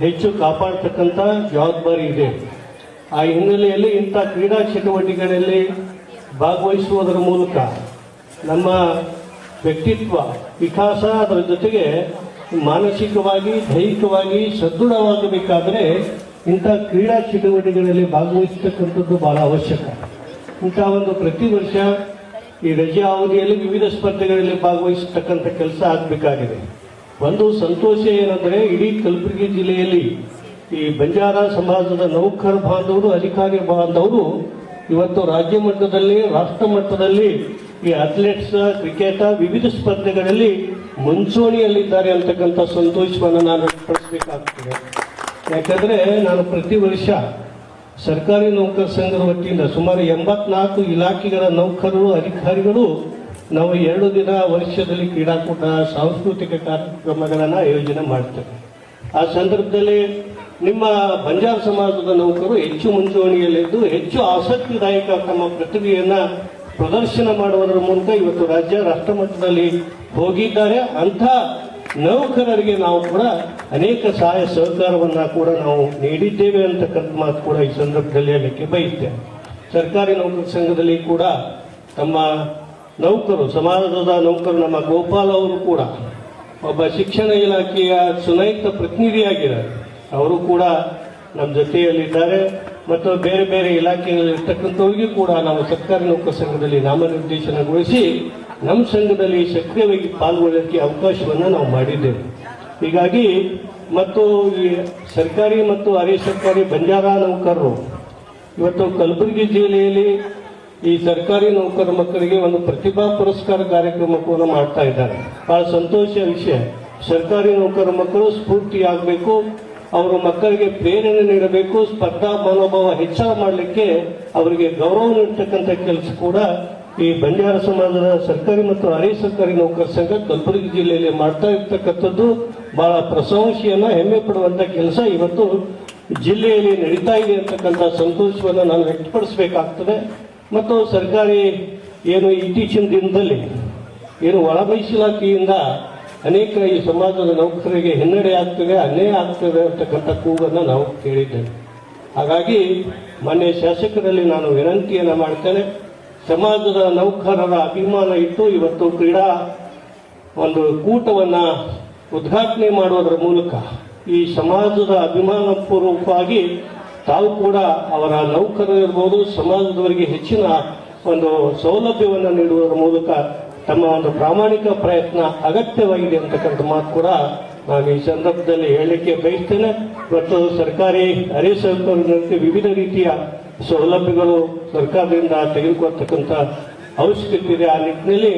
ಹೆಚ್ಚು ಕಾಪಾಡ್ತಕ್ಕಂಥ ಜವಾಬ್ದಾರಿ ಇದೆ. ಆ ಹಿನ್ನೆಲೆಯಲ್ಲಿ ಇಂಥ ಕ್ರೀಡಾ ಚಟುವಟಿಕೆಗಳಲ್ಲಿ ಭಾಗವಹಿಸುವುದರ ಮೂಲಕ ನಮ್ಮ ವ್ಯಕ್ತಿತ್ವ ವಿಕಾಸ, ಅದರ ಜೊತೆಗೆ ಮಾನಸಿಕವಾಗಿ ದೈಹಿಕವಾಗಿ ಸದೃಢವಾಗಬೇಕಾದರೆ ಇಂಥ ಕ್ರೀಡಾ ಚಟುವಟಿಕೆಗಳಲ್ಲಿ ಭಾಗವಹಿಸತಕ್ಕಂಥದ್ದು ಬಹಳ ಅವಶ್ಯಕ. ಇಂಥ ಒಂದು ಪ್ರತಿ ವರ್ಷ ಈ ರಜೆ ಅವಧಿಯಲ್ಲಿ ವಿವಿಧ ಸ್ಪರ್ಧೆಗಳಲ್ಲಿ ಭಾಗವಹಿಸತಕ್ಕಂಥ ಕೆಲಸ ಆಗಬೇಕಾಗಿದೆ. ಒಂದು ಸಂತೋಷ ಏನಂದರೆ ಇಡೀ ಕಲಬುರಗಿ ಜಿಲ್ಲೆಯಲ್ಲಿ ಈ ಬಂಜಾರ ಸಮಾಜದ ನೌಕರ ಬಾಂಧವರು, ಅಧಿಕಾರಿ ಬಾಂಧವರು ಇವತ್ತು ರಾಜ್ಯ ಮಟ್ಟದಲ್ಲಿ, ರಾಷ್ಟ್ರ ಮಟ್ಟದಲ್ಲಿ ಈ ಅಥ್ಲೆಟ್ಸ್, ಕ್ರಿಕೆಟ್, ವಿವಿಧ ಸ್ಪರ್ಧೆಗಳಲ್ಲಿ ಮುಂಚೂಣಿಯಲ್ಲಿದ್ದಾರೆ ಅಂತಕ್ಕಂಥ ಸಂತೋಷವನ್ನು ನಾನು ವ್ಯಕ್ತಪಡಿಸಬೇಕಾಗ್ತದೆ. ಯಾಕಂದರೆ ನಾನು ಪ್ರತಿ ವರ್ಷ ಸರ್ಕಾರಿ ನೌಕರ ಸಂಘದ ವತಿಯಿಂದ ಸುಮಾರು 84 ಇಲಾಖೆಗಳ ನೌಕರರು, ಅಧಿಕಾರಿಗಳು ನಾವು 2 ದಿನ ವರ್ಷದಲ್ಲಿ ಕ್ರೀಡಾಕೂಟ, ಸಾಂಸ್ಕೃತಿಕ ಕಾರ್ಯಕ್ರಮಗಳನ್ನು ಆಯೋಜನೆ ಮಾಡ್ತೇವೆ. ಆ ಸಂದರ್ಭದಲ್ಲಿ ನಿಮ್ಮ ಬಂಜಾರ ಸಮಾಜದ ನೌಕರು ಹೆಚ್ಚು ಮುಂಚೂಣಿಯಲ್ಲಿದ್ದು ಹೆಚ್ಚು ಆಸಕ್ತಿದಾಯಕ ತಮ್ಮ ಪ್ರತಿಭೆಯನ್ನು ಪ್ರದರ್ಶನ ಮಾಡುವುದರ ಮೂಲಕ ಇವತ್ತು ರಾಜ್ಯ ರಾಷ್ಟ್ರ ಮಟ್ಟದಲ್ಲಿ ಹೋಗಿದ್ದಾರೆ. ಅಂಥ ನೌಕರರಿಗೆ ನಾವು ಕೂಡ ಅನೇಕ ಸಹಾಯ ಸಹಕಾರವನ್ನು ಕೂಡ ನಾವು ನೀಡಿದ್ದೇವೆ ಅಂತಕ್ಕಂಥ ಮಾತು ಕೂಡ ಈ ಸಂದರ್ಭದಲ್ಲಿ ಹೇಳಲಿಕ್ಕೆ ಬಯಸ್ತೇನೆ. ಸರ್ಕಾರಿ ನೌಕರ ಸಂಘದಲ್ಲಿ ಕೂಡ ತಮ್ಮ ನೌಕರು, ಸಮಾಜದ ನೌಕರು ನಮ್ಮ ಗೋಪಾಲ್ ಅವರು ಕೂಡ ಒಬ್ಬ ಶಿಕ್ಷಣ ಇಲಾಖೆಯ ಚುನಾಯಿತ ಪ್ರತಿನಿಧಿಯಾಗಿದ್ದಾರೆ. ಅವರು ಕೂಡ ನಮ್ಮ ಜೊತೆಯಲ್ಲಿದ್ದಾರೆ ಮತ್ತು ಬೇರೆ ಬೇರೆ ಇಲಾಖೆಯಲ್ಲಿರ್ತಕ್ಕಂಥವ್ರಿಗೂ ಕೂಡ ನಾವು ಸರ್ಕಾರಿ ನೌಕರ ಸಂಘದಲ್ಲಿ ನಾಮನಿರ್ದೇಶನಗೊಳಿಸಿ ನಮ್ಮ ಸಂಘದಲ್ಲಿ ಸಕ್ರಿಯವಾಗಿ ಪಾಲ್ಗೊಳ್ಳಲಿಕ್ಕೆ ಅವಕಾಶವನ್ನು ನಾವು ಮಾಡಿದ್ದೇವೆ. ಹೀಗಾಗಿ ಮತ್ತು ಈ ಸರ್ಕಾರಿ ಮತ್ತು ಅರೆ ಸರ್ಕಾರಿ ಬಂಜಾರ ನೌಕರರು ಇವತ್ತು ಕಲಬುರಗಿ ಜಿಲ್ಲೆಯಲ್ಲಿ ಈ ಸರ್ಕಾರಿ ನೌಕರ ಮಕ್ಕಳಿಗೆ ಒಂದು ಪ್ರತಿಭಾ ಪುರಸ್ಕಾರ ಕಾರ್ಯಕ್ರಮವನ್ನು ಮಾಡ್ತಾ ಇದ್ದಾರೆ. ಬಹಳ ಸಂತೋಷ ವಿಷಯ. ಸರ್ಕಾರಿ ನೌಕರ ಮಕ್ಕಳು ಸ್ಫೂರ್ತಿಯಾಗಬೇಕು, ಅವರ ಮಕ್ಕಳಿಗೆ ಪ್ರೇರಣೆ ನೀಡಬೇಕು, ಸ್ಪರ್ಧಾ ಮನೋಭಾವ ಹೆಚ್ಚಳ ಮಾಡಲಿಕ್ಕೆ ಅವರಿಗೆ ಗೌರವ ನೀಡತಕ್ಕಂಥ ಕೆಲಸ ಕೂಡ ಈ ಬಂಜಾರ ಸಮಾಜದ ಸರ್ಕಾರಿ ಮತ್ತು ಅರೆ ಸರ್ಕಾರಿ ನೌಕರ ಸಂಘ ಕಲಬುರಗಿ ಜಿಲ್ಲೆಯಲ್ಲಿ ಮಾಡ್ತಾ ಇರ್ತಕ್ಕಂಥದ್ದು ಬಹಳ ಪ್ರಶಂಸೆಯನ್ನ ಹೆಮ್ಮೆ ಪಡುವಂತ ಕೆಲಸ ಇವತ್ತು ಜಿಲ್ಲೆಯಲ್ಲಿ ನಡೀತಾ ಇದೆ ಅಂತಕ್ಕಂಥ ಸಂತೋಷವನ್ನು ನಾನು ವ್ಯಕ್ತಪಡಿಸಬೇಕಾಗ್ತದೆ. ಮತ್ತು ಸರ್ಕಾರಿ ಏನು ಇತ್ತೀಚಿನ ದಿನದಲ್ಲಿ ಏನು ಒಳ ಮೀಸಲಾತಿಯಿಂದ ಅನೇಕ ಈ ಸಮಾಜದ ನೌಕರರಿಗೆ ಹಿನ್ನಡೆ ಆಗ್ತದೆ, ಅನ್ಯಾಯ ಆಗ್ತದೆ ಅಂತಕ್ಕಂಥ ಕೂಗನ್ನು ನಾವು ಕೇಳಿದ್ದೇವೆ. ಹಾಗಾಗಿ ಮಾನ್ಯ ಶಾಸಕರಲ್ಲಿ ನಾನು ವಿನಂತಿಯನ್ನು ಮಾಡ್ತೇನೆ, ಸಮಾಜದ ನೌಕರರ ಅಭಿಮಾನ ಇಟ್ಟು ಇವತ್ತು ಕ್ರೀಡಾ ಒಂದು ಕೂಟವನ್ನು ಉದ್ಘಾಟನೆ ಮಾಡುವುದರ ಮೂಲಕ ಈ ಸಮಾಜದ ಅಭಿಮಾನ ಪೂರ್ವಕವಾಗಿ ತಾವು ಕೂಡ ಅವರ ನೌಕರರು ಇರ್ಬೋದು, ಸಮಾಜದವರಿಗೆ ಹೆಚ್ಚಿನ ಒಂದು ಸೌಲಭ್ಯವನ್ನು ನೀಡುವುದರ ಮೂಲಕ ತಮ್ಮ ಒಂದು ಪ್ರಾಮಾಣಿಕ ಪ್ರಯತ್ನ ಅಗತ್ಯವಾಗಿದೆ ಅಂತಕ್ಕಂಥ ಮಾತು ಕೂಡ ನಾನು ಈ ಸಂದರ್ಭದಲ್ಲಿ ಹೇಳಲಿಕ್ಕೆ ಬಯಸ್ತೇನೆ. ಮತ್ತು ಸರ್ಕಾರಿ ಅರೆ ಸರ್ಕಾರಕ್ಕೆ ವಿವಿಧ ರೀತಿಯ ಸೌಲಭ್ಯಗಳು ಸರ್ಕಾರದಿಂದ ತೆಗೆದುಕೊಳ್ತಕ್ಕಂಥ ಅವಶ್ಯಕತೆ ಇದೆ. ಆ ನಿಟ್ಟಿನಲ್ಲಿ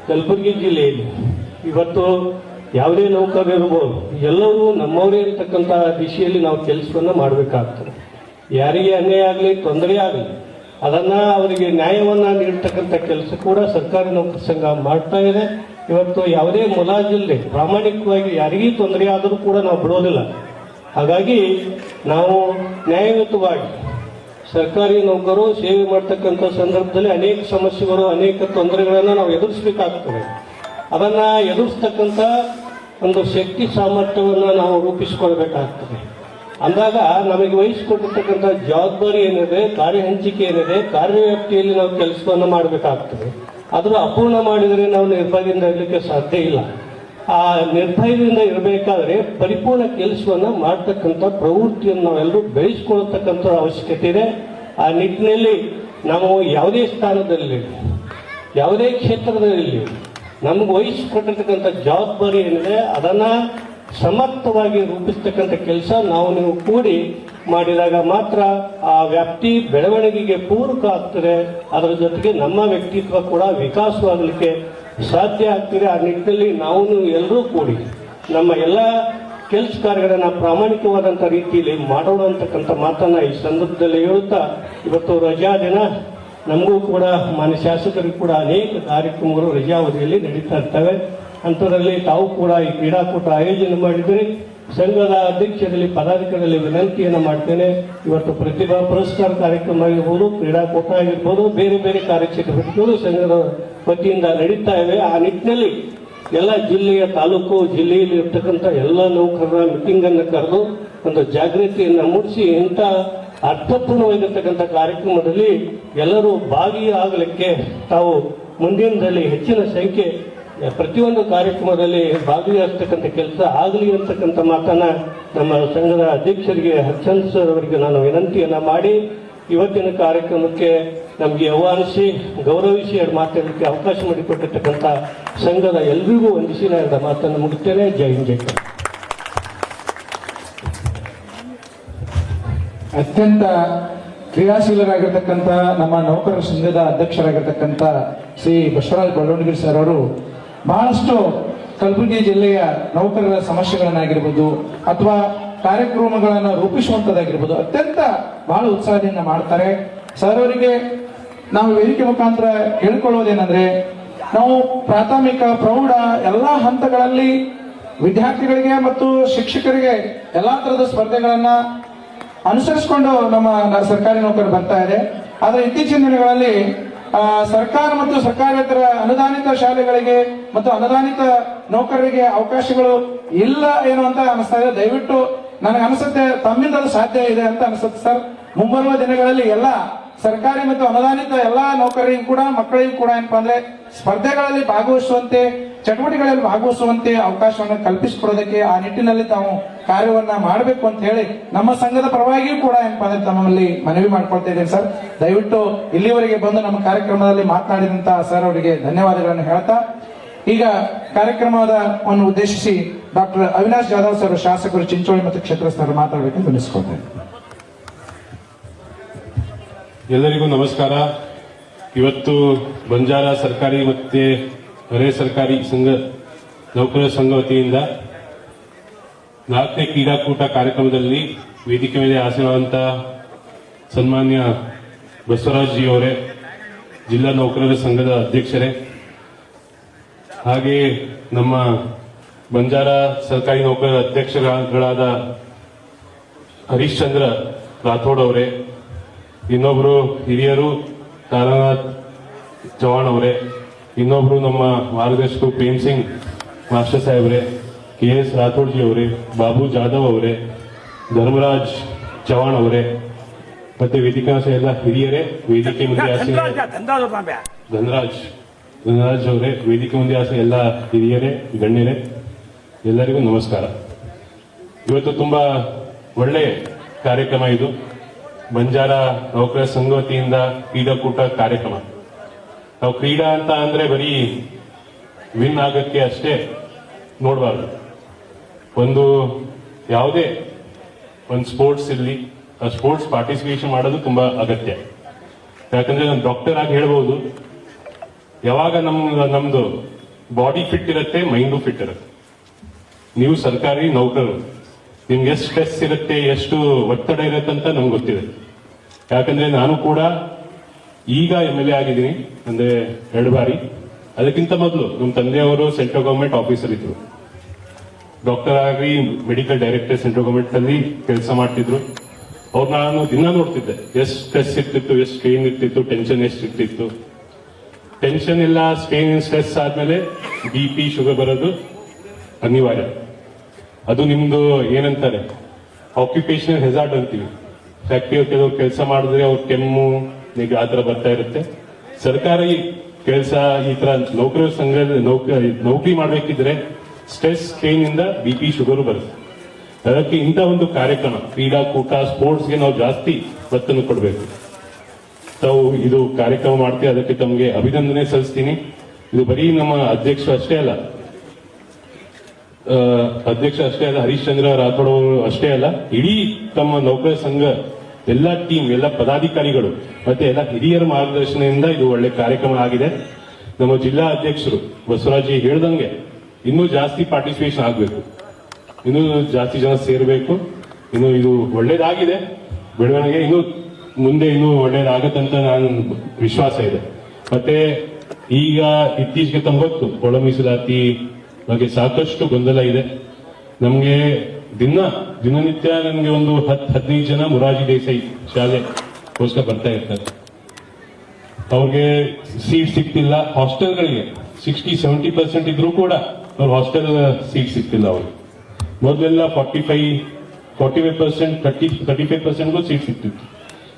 ಕಲಬುರಗಿ ಜಿಲ್ಲೆಯಲ್ಲಿ ಇವತ್ತು ಯಾವುದೇ ನೌಕರರು ಇರ್ಬೋದು, ಎಲ್ಲರೂ ನಮ್ಮವರೇ ಇರ್ತಕ್ಕಂಥ ದಿಶೆಯಲ್ಲಿ ನಾವು ಕೆಲಸವನ್ನು ಮಾಡಬೇಕಾಗ್ತದೆ. ಯಾರಿಗೆ ಅನ್ಯಾಯ ಆಗಲಿ, ತೊಂದರೆ ಆಗಲಿ, ಅದನ್ನ ಅವರಿಗೆ ನ್ಯಾಯವನ್ನ ನೀಡತಕ್ಕಂಥ ಕೆಲಸ ಕೂಡ ಸರ್ಕಾರಿ ನೌಕರ ಸಂಘ ಮಾಡ್ತಾ ಇದೆ. ಇವತ್ತು ಯಾವುದೇ ಮುಲಾಜಿಲ್ಲದೆ ಪ್ರಾಮಾಣಿಕವಾಗಿ ಯಾರಿಗೂ ತೊಂದರೆ ಆದರೂ ಕೂಡ ನಾವು ಬಿಡೋದಿಲ್ಲ. ಹಾಗಾಗಿ ನಾವು ನ್ಯಾಯಯುತವಾಗಿ ಸರ್ಕಾರಿ ನೌಕರು ಸೇವೆ ಮಾಡ್ತಕ್ಕಂಥ ಸಂದರ್ಭದಲ್ಲಿ ಅನೇಕ ಸಮಸ್ಯೆಗಳು, ಅನೇಕ ತೊಂದರೆಗಳನ್ನು ನಾವು ಎದುರಿಸಬೇಕಾಗ್ತದೆ. ಅದನ್ನ ಎದುರಿಸ್ತಕ್ಕಂಥ ಒಂದು ಶಕ್ತಿ ಸಾಮರ್ಥ್ಯವನ್ನು ನಾವು ರೂಪಿಸಿಕೊಳ್ಬೇಕಾಗ್ತದೆ. ಅಂದಾಗ ನಮಗೆ ವಹಿಸಿಕೊಟ್ಟಿರ್ತಕ್ಕಂಥ ಜವಾಬ್ದಾರಿ ಏನಿದೆ, ಕಾರ್ಯ ಹಂಚಿಕೆ ಏನಿದೆ, ಕಾರ್ಯವ್ಯಾಪ್ತಿಯಲ್ಲಿ ನಾವು ಕೆಲಸವನ್ನು ಮಾಡಬೇಕಾಗ್ತದೆ. ಅದರ ಅಪೂರ್ಣ ಮಾಡಿದರೆ ನಾವು ನಿರ್ಭಯದಿಂದ ಇರಲಿಕ್ಕೆ ಸಾಧ್ಯ ಇಲ್ಲ. ಆ ನಿರ್ಭಯದಿಂದ ಇರಬೇಕಾದ್ರೆ ಪರಿಪೂರ್ಣ ಕೆಲಸವನ್ನು ಮಾಡ್ತಕ್ಕಂಥ ಪ್ರವೃತ್ತಿಯನ್ನು ನಾವೆಲ್ಲರೂ ಬೆಳೆಸಿಕೊಳ್ಳತಕ್ಕಂಥ ಅವಶ್ಯಕತೆ ಇದೆ. ಆ ನಿಟ್ಟಿನಲ್ಲಿ ನಾವು ಯಾವುದೇ ಸ್ಥಾನದಲ್ಲಿ, ಯಾವುದೇ ಕ್ಷೇತ್ರದಲ್ಲಿ ನಮಗೆ ವಹಿಸಿಕೊಟ್ಟಿರ್ತಕ್ಕಂಥ ಜವಾಬ್ದಾರಿ ಏನಿದೆ ಅದನ್ನ ಸಮರ್ಥವಾಗಿ ರೂಪಿಸ್ತಕ್ಕಂಥ ಕೆಲಸ ನಾವು ನೀವು ಕೂಡಿ ಮಾಡಿದಾಗ ಮಾತ್ರ ಆ ವ್ಯಾಪ್ತಿ ಬೆಳವಣಿಗೆಗೆ ಪೂರಕ ಆಗ್ತದೆ. ಅದರ ಜೊತೆಗೆ ನಮ್ಮ ವ್ಯಕ್ತಿತ್ವ ಕೂಡ ವಿಕಾಸವಾಗಲಿಕ್ಕೆ ಸಾಧ್ಯ ಆಗ್ತದೆ. ಆ ನಿಟ್ಟಿನಲ್ಲಿ ನಾವು ಎಲ್ಲರೂ ಕೂಡಿ ನಮ್ಮ ಎಲ್ಲ ಕೆಲಸ ಕಾರ್ಯಗಳನ್ನ ಪ್ರಾಮಾಣಿಕವಾದಂಥ ರೀತಿಯಲ್ಲಿ ಮಾಡೋಣ ಅಂತಕ್ಕಂಥ ಮಾತನ್ನ ಈ ಸಂದರ್ಭದಲ್ಲಿ ಹೇಳುತ್ತಾ, ಇವತ್ತು ರಜಾ ದಿನ ನಮಗೂ ಕೂಡ ಮಾನ್ಯ ಶಾಸಕರಿಗೂ ಕೂಡ ಅನೇಕ ಕಾರ್ಯಕ್ರಮಗಳು ರಜಾವಧಿಯಲ್ಲಿ ನಡೀತಾ ಇರ್ತವೆ. ಅಂಥದ್ರಲ್ಲಿ ತಾವು ಕೂಡ ಈ ಕ್ರೀಡಾಕೂಟ ಆಯೋಜನೆ ಮಾಡಿದರೆ ಸಂಘದ ಅಧ್ಯಕ್ಷರಲ್ಲಿ ಪದಾಧಿಕಾರಿಗಳಲ್ಲಿ ವಿನಂತಿಯನ್ನು ಮಾಡ್ತೇನೆ. ಇವತ್ತು ಪ್ರತಿಭಾ ಪುರಸ್ಕಾರ ಕಾರ್ಯಕ್ರಮ ಆಗಿರ್ಬೋದು, ಕ್ರೀಡಾಕೂಟ ಆಗಿರ್ಬೋದು, ಬೇರೆ ಬೇರೆ ಕಾರ್ಯಚಟುವಟಿಕೆಗಳು ಸಂಘದ ವತಿಯಿಂದ ನಡೀತಾ ಇವೆ. ಆ ನಿಟ್ಟಿನಲ್ಲಿ ಎಲ್ಲ ಜಿಲ್ಲೆಯ ತಾಲೂಕು, ಜಿಲ್ಲೆಯಲ್ಲಿ ಇರ್ತಕ್ಕಂಥ ಎಲ್ಲ ನೌಕರರ ಮೀಟಿಂಗ್ ಅನ್ನು ಕರೆದು ಒಂದು ಜಾಗೃತಿಯನ್ನು ಮೂಡಿಸಿ ಇಂಥ ಅರ್ಥಪೂರ್ಣವಾಗಿರ್ತಕ್ಕಂಥ ಕಾರ್ಯಕ್ರಮದಲ್ಲಿ ಎಲ್ಲರೂ ಭಾಗಿಯಾಗಲಿಕ್ಕೆ ತಾವು ಮುಂದಿನದಲ್ಲಿ ಹೆಚ್ಚಿನ ಸಂಖ್ಯೆ ಪ್ರತಿಯೊಂದು ಕಾರ್ಯಕ್ರಮದಲ್ಲಿ ಭಾಗಿಯಾಗ್ತಕ್ಕಂಥ ಕೆಲಸ ಆಗಲಿ ಅಂತಕ್ಕಂಥ ಮಾತನ್ನ ನಮ್ಮ ಸಂಘದ ಅಧ್ಯಕ್ಷರಿಗೆ ಹರ್ಚಂದ್ ಸರ್ ಅವರಿಗೆ ನಾನು ವಿನಂತಿಯನ್ನ ಮಾಡಿ ಇವತ್ತಿನ ಕಾರ್ಯಕ್ರಮಕ್ಕೆ ನಮಗೆ ಆಹ್ವಾನಿಸಿ ಗೌರವಿಸಿ ಎರಡು ಮಾತಾಡಲಿಕ್ಕೆ ಅವಕಾಶ ಮಾಡಿಕೊಟ್ಟಿರ್ತಕ್ಕಂಥ ಸಂಘದ ಎಲ್ರಿಗೂ ವಂದಿಸಿ ನಾನು ಮಾತನ್ನು ಮುಗಿಸ್ತೇನೆ. ಜೈ ಹಿಂದ್, ಜೈ ಕರ್ನಾಟಕ.
ಅತ್ಯಂತ ಕ್ರಿಯಾಶೀಲರಾಗಿರ್ತಕ್ಕಂಥ ನಮ್ಮ ನೌಕರರ ಸಂಘದ ಅಧ್ಯಕ್ಷರಾಗಿರ್ತಕ್ಕಂಥ ಶ್ರೀ ಬಸವರಾಜ್ ಬಳ್ಳವನಗಿರಿ ಸರ್ ಅವರು ಬಹಳಷ್ಟು ಕಲಬುರಗಿ ಜಿಲ್ಲೆಯ ನೌಕರರ ಸಮಸ್ಯೆಗಳನ್ನಾಗಿರ್ಬೋದು ಅಥವಾ ಕಾರ್ಯಕ್ರಮಗಳನ್ನು ರೂಪಿಸುವಂಥದ್ದಾಗಿರ್ಬೋದು ಅತ್ಯಂತ ಬಹಳ ಉತ್ಸಾಹದಿಂದ ಮಾಡ್ತಾರೆ. ಸರ್ ಅವರಿಗೆ ನಾವು ವೇದಿಕೆ ಮುಖಾಂತರ ಹೇಳ್ಕೊಳ್ಳೋದೇನೆಂದ್ರೆ, ನಾವು ಪ್ರಾಥಮಿಕ, ಪ್ರೌಢ ಎಲ್ಲಾ ಹಂತಗಳಲ್ಲಿ ವಿದ್ಯಾರ್ಥಿಗಳಿಗೆ ಮತ್ತು ಶಿಕ್ಷಕರಿಗೆ ಎಲ್ಲಾ ತರದ ಸ್ಪರ್ಧೆಗಳನ್ನ ಅನುಸರಿಸಿಕೊಂಡು ನಮ್ಮ ಸರ್ಕಾರಿ ನೌಕರರು ಬರ್ತಾ ಇದೆ. ಆದರೆ ಇತ್ತೀಚಿನ ದಿನಗಳಲ್ಲಿ ಸರ್ಕಾರ ಮತ್ತು ಸರ್ಕಾರೇತರ ಅನುದಾನಿತ ಶಾಲೆಗಳಿಗೆ ಮತ್ತು ಅನುದಾನಿತ ನೌಕರರಿಗೆ ಅವಕಾಶಗಳು ಇಲ್ಲ ಏನು ಅಂತ ಅನಿಸ್ತಾ ಇದೆ. ದಯವಿಟ್ಟು ನನಗೆ ಅನಿಸುತ್ತೆ ತಮ್ಮಿಂದ ಅದು ಸಾಧ್ಯ ಇದೆ ಅಂತ ಅನಿಸುತ್ತೆ ಸರ್. ಮುಂಬರುವ ದಿನಗಳಲ್ಲಿ ಎಲ್ಲ ಸರ್ಕಾರಿ ಮತ್ತು ಅನುದಾನಿತ ಎಲ್ಲಾ ನೌಕರರಿಗೂ ಕೂಡ ಮಕ್ಕಳಿಗೂ ಕೂಡ ಏನಪ್ಪಾ ಅಂದ್ರೆ ಸ್ಪರ್ಧೆಗಳಲ್ಲಿ ಭಾಗವಹಿಸುವಂತೆ ಚಟುವಟಿಕೆಗಳಲ್ಲಿ ಭಾಗವಹಿಸುವಂತೆ ಅವಕಾಶವನ್ನು ಕಲ್ಪಿಸಿಕೊಡೋದಕ್ಕೆ ಆ ನಿಟ್ಟಿನಲ್ಲಿ ತಾವು ಕಾರ್ಯವನ್ನ ಮಾಡಬೇಕು ಅಂತ ಹೇಳಿ ನಮ್ಮ ಸಂಘದ ಪರವಾಗಿಯೂ ಕೂಡ ಏನಪ್ಪಾ ಅಂದ್ರೆ ತಮ್ಮಲ್ಲಿ ಮನವಿ ಮಾಡ್ಕೊಳ್ತಾ ಇದ್ದೇನೆ ಸರ್. ದಯವಿಟ್ಟು ಇಲ್ಲಿವರೆಗೆ ಬಂದು ನಮ್ಮ ಕಾರ್ಯಕ್ರಮದಲ್ಲಿ ಮಾತನಾಡಿದಂತಹ ಸರ್ ಅವರಿಗೆ ಧನ್ಯವಾದಗಳನ್ನು ಹೇಳ್ತಾ ಈಗ ಕಾರ್ಯಕ್ರಮವನ್ನು ಉದ್ದೇಶಿಸಿ ಡಾಕ್ಟರ್ ಅವಿನಾಶ್ ಜಾಧವ್ ಸರ್ ಶಾಸಕರು ಚಿಂಚೋಳಿ ಮತ್ತು ಕ್ಷೇತ್ರಸ್ಥರು ಮಾತಾಡಬೇಕೆಂದು ಅನಿಸ್ಕೊಳ್ತೇನೆ.
ಎಲ್ಲರಿಗೂ ನಮಸ್ಕಾರ. ಇವತ್ತು ಬಂಜಾರ ಸರ್ಕಾರಿ ಮತ್ತೆ ಅರೆ ಸರ್ಕಾರಿ ಸಂಘ ನೌಕರರ ಸಂಘ ವತಿಯಿಂದ 4ನೇ ಕ್ರೀಡಾಕೂಟ ಕಾರ್ಯಕ್ರಮದಲ್ಲಿ ವೇದಿಕೆ ಮೇಲೆ ಆಸೀನವಾದಂಥ ಸನ್ಮಾನ್ಯ ಬಸವರಾಜ್ ಜಿ ಅವರೇ, ಜಿಲ್ಲಾ ನೌಕರರ ಸಂಘದ ಅಧ್ಯಕ್ಷರೇ, ಹಾಗೆಯೇ ನಮ್ಮ ಬಂಜಾರ ಸರ್ಕಾರಿ ನೌಕರರ ಅಧ್ಯಕ್ಷರುಗಳಾದ ಹರೀಶ್ ಚಂದ್ರ ರಾಥೋಡ್ ಅವರೇ, ಇನ್ನೊಬ್ರು ಹಿರಿಯರು ತಾರಾನಾಥ್ ಚೌಹಾಣ್ ಅವರೇ, ಇನ್ನೊಬ್ರು ನಮ್ಮ ಮಾರ್ಗದರ್ಶಕರು ಪ್ರೇಮ್ ಸಿಂಗ್ ಮಾಸ್ಟರ್ ಸಾಹೇಬ್ರೆ, KS ರಾಥೋಡ್ ಜಿ ಅವರೇ, ಬಾಬು ಜಾಧವ್ ಅವರೇ, ಧರ್ಮರಾಜ್ ಚೌಹಾಣ್ ಅವರೇ, ಮತ್ತೆ ವೇದಿಕೆ ಎಲ್ಲ ಹಿರಿಯರೇ, ವೇದಿಕೆ ಮುಂದೆ ಧನರಾಜ್ ಅವರೇ, ವೇದಿಕೆ ಮುಂದೆ ಎಲ್ಲ ಹಿರಿಯರೇ, ಗಣ್ಯರೇ, ಎಲ್ಲರಿಗೂ ನಮಸ್ಕಾರ. ಇವತ್ತು ತುಂಬಾ ಒಳ್ಳೆ ಕಾರ್ಯಕ್ರಮ ಇದು. ಬಂಜಾರ ನೌಕರರ ಸಂಘ ವತಿಯಿಂದ ಕ್ರೀಡಾಕೂಟ ಕಾರ್ಯಕ್ರಮ. ನಾವು ಕ್ರೀಡಾ ಅಂತ ಅಂದ್ರೆ ಬರೀ ವಿನ್ ಆಗಕ್ಕೆ ಅಷ್ಟೇ ನೋಡಬಾರ್ದು. ಒಂದು ಯಾವುದೇ ಒಂದು ಸ್ಪೋರ್ಟ್ಸ್ ಇರಲಿ, ಆ ಸ್ಪೋರ್ಟ್ಸ್ ಪಾರ್ಟಿಸಿಪೇಷನ್ ಮಾಡೋದು ತುಂಬಾ ಅಗತ್ಯ. ಯಾಕಂದ್ರೆ ನಾನು ಡಾಕ್ಟರ್ ಆಗಿ ಹೇಳ್ಬೋದು, ಯಾವಾಗ ನಮ್ದು ಬಾಡಿ ಫಿಟ್ ಇರುತ್ತೆ, ಮೈಂಡು ಫಿಟ್ ಇರುತ್ತೆ. ನೀವು ಸರ್ಕಾರಿ ನೌಕರರು, ನಿಮ್ಗೆ ಎಷ್ಟು ಸ್ಟ್ರೆಸ್ ಇರುತ್ತೆ, ಎಷ್ಟು ಒತ್ತಡ ಇರುತ್ತೆ ಅಂತ ನಮ್ಗೆ ಗೊತ್ತಿದೆ. ಯಾಕಂದ್ರೆ ನಾನು ಕೂಡ ಈಗ MLA ಆಗಿದ್ದೀನಿ, ಅಂದ್ರೆ 2 ಬಾರಿ. ಅದಕ್ಕಿಂತ ಮೊದಲು ನಮ್ಮ ತಂದೆಯವರು ಸೆಂಟ್ರಲ್ ಗವರ್ಮೆಂಟ್ ಆಫೀಸರ್ ಇದ್ರು, ಡಾಕ್ಟರ್ ಆಗಿ ಮೆಡಿಕಲ್ ಡೈರೆಕ್ಟರ್ ಸೆಂಟ್ರಲ್ ಗವರ್ಮೆಂಟ್ ಅಲ್ಲಿ ಕೆಲಸ ಮಾಡ್ತಿದ್ರು. ಅವ್ರು ನಾನು ದಿನ ನೋಡ್ತಿದ್ದೆ, ಎಷ್ಟು ಸ್ಟ್ರೆಸ್ ಇರ್ತಿತ್ತು, ಎಷ್ಟು ಸ್ಟ್ರೈನ್ ಇರ್ತಿತ್ತು, ಟೆನ್ಷನ್ ಎಷ್ಟು ಇರ್ತಿತ್ತು. ಟೆನ್ಷನ್ ಇಲ್ಲ, ಸ್ಟ್ರೈನ್, ಸ್ಟ್ರೆಸ್ ಆದ್ಮೇಲೆ BP ಶುಗರ್ ಬರೋದು ಅನಿವಾರ್ಯ. ಅದು ನಿಮ್ದು ಏನಂತಾರೆ ಆಕ್ಯುಪೇಷನಲ್ ಹೆಜಾರ್ಡ್ ಅಂತೀವಿ. ಫ್ಯಾಕ್ಟರಿ ಕೆಲವು ಕೆಲಸ ಮಾಡಿದ್ರೆ ಅವ್ರ ಕೆಮ್ಮು ಆ ತರ ಬರ್ತಾ ಇರುತ್ತೆ. ಸರ್ಕಾರಿ ಕೆಲಸ ಈ ತರ ನೌಕರರ ಸಂಘದ ನೌಕರಿ ಮಾಡ್ಬೇಕಿದ್ರೆ ಸ್ಟ್ರೆಸ್, ಸ್ಟ್ರೈನ್ ಇಂದ BP ಶುಗರ್ ಬರುತ್ತೆ. ಅದಕ್ಕೆ ಇಂಥ ಒಂದು ಕಾರ್ಯಕ್ರಮ ಕ್ರೀಡಾಕೂಟ ಸ್ಪೋರ್ಟ್ಸ್ಗೆ ನಾವು ಜಾಸ್ತಿ ಒತ್ತನ್ನು ಕೊಡಬೇಕು. ತಾವು ಇದು ಕಾರ್ಯಕ್ರಮ ಮಾಡ್ತೀವಿ, ಅದಕ್ಕೆ ತಮಗೆ ಅಭಿನಂದನೆ ಸಲ್ಲಿಸ್ತೀನಿ. ಇದು ಬರೀ ನಮ್ಮ ಅಧ್ಯಕ್ಷರು ಅಷ್ಟೇ ಅಲ್ಲ, ಹರೀಶ್ ಚಂದ್ರ ರಾಥೋಡ್ ಅವರು ಅಷ್ಟೇ ಅಲ್ಲ, ಇಡೀ ತಮ್ಮ ನೌಕರ ಸಂಘ ಎಲ್ಲ ಟೀಮ್, ಎಲ್ಲ ಪದಾಧಿಕಾರಿಗಳು ಮತ್ತೆ ಎಲ್ಲ ಹಿರಿಯರ ಮಾರ್ಗದರ್ಶನದಿಂದ ಇದು ಒಳ್ಳೆ ಕಾರ್ಯಕ್ರಮ ಆಗಿದೆ. ನಮ್ಮ ಜಿಲ್ಲಾ ಅಧ್ಯಕ್ಷರು ಬಸವರಾಜ್ ಹೇಳ್ದಂಗೆ ಇನ್ನೂ ಜಾಸ್ತಿ ಪಾರ್ಟಿಸಿಪೇಷನ್ ಆಗಬೇಕು, ಇನ್ನೂ ಜಾಸ್ತಿ ಜನ ಸೇರಬೇಕು. ಇನ್ನು ಇದು ಒಳ್ಳೇದಾಗಿದೆ, ಬೆಳವಣಿಗೆ ಇನ್ನು ಮುಂದೆ ಇನ್ನೂ ಒಳ್ಳೇದಾಗತ್ತಂತ ನಾನು ವಿಶ್ವಾಸ ಇದೆ. ಮತ್ತೆ ಈಗ ಇತ್ತೀಚೆಗೆ ತಮ್ಮ ಗೊತ್ತು, ಒಳ ಮೀಸಲಾತಿ ಬಗ್ಗೆ ಸಾಕಷ್ಟು ಗೊಂದಲ ಇದೆ. ನಮ್ಗೆ ದಿನನಿತ್ಯ ನಮ್ಗೆ ಒಂದು 10-15 ಜನ ಮೊರಾರ್ಜಿ ದೇಸಾಯಿ ಶಾಲೆಗೋಸ್ಕರ ಬರ್ತಾ ಇರ್ತಾರೆ. ಅವ್ರಿಗೆ ಸೀಟ್ ಸಿಗ್ತಿಲ್ಲ. ಹಾಸ್ಟೆಲ್ಗಳಿಗೆ 60-70% ಇದ್ರೂ ಕೂಡ ಅವ್ರ ಹಾಸ್ಟೆಲ್ ಸೀಟ್ ಸಿಗ್ತಿಲ್ಲ. ಅವ್ರಿಗೆ ಮೊದಲೆಲ್ಲ 35% ಸೀಟ್ ಸಿಗ್ತಿತ್ತು.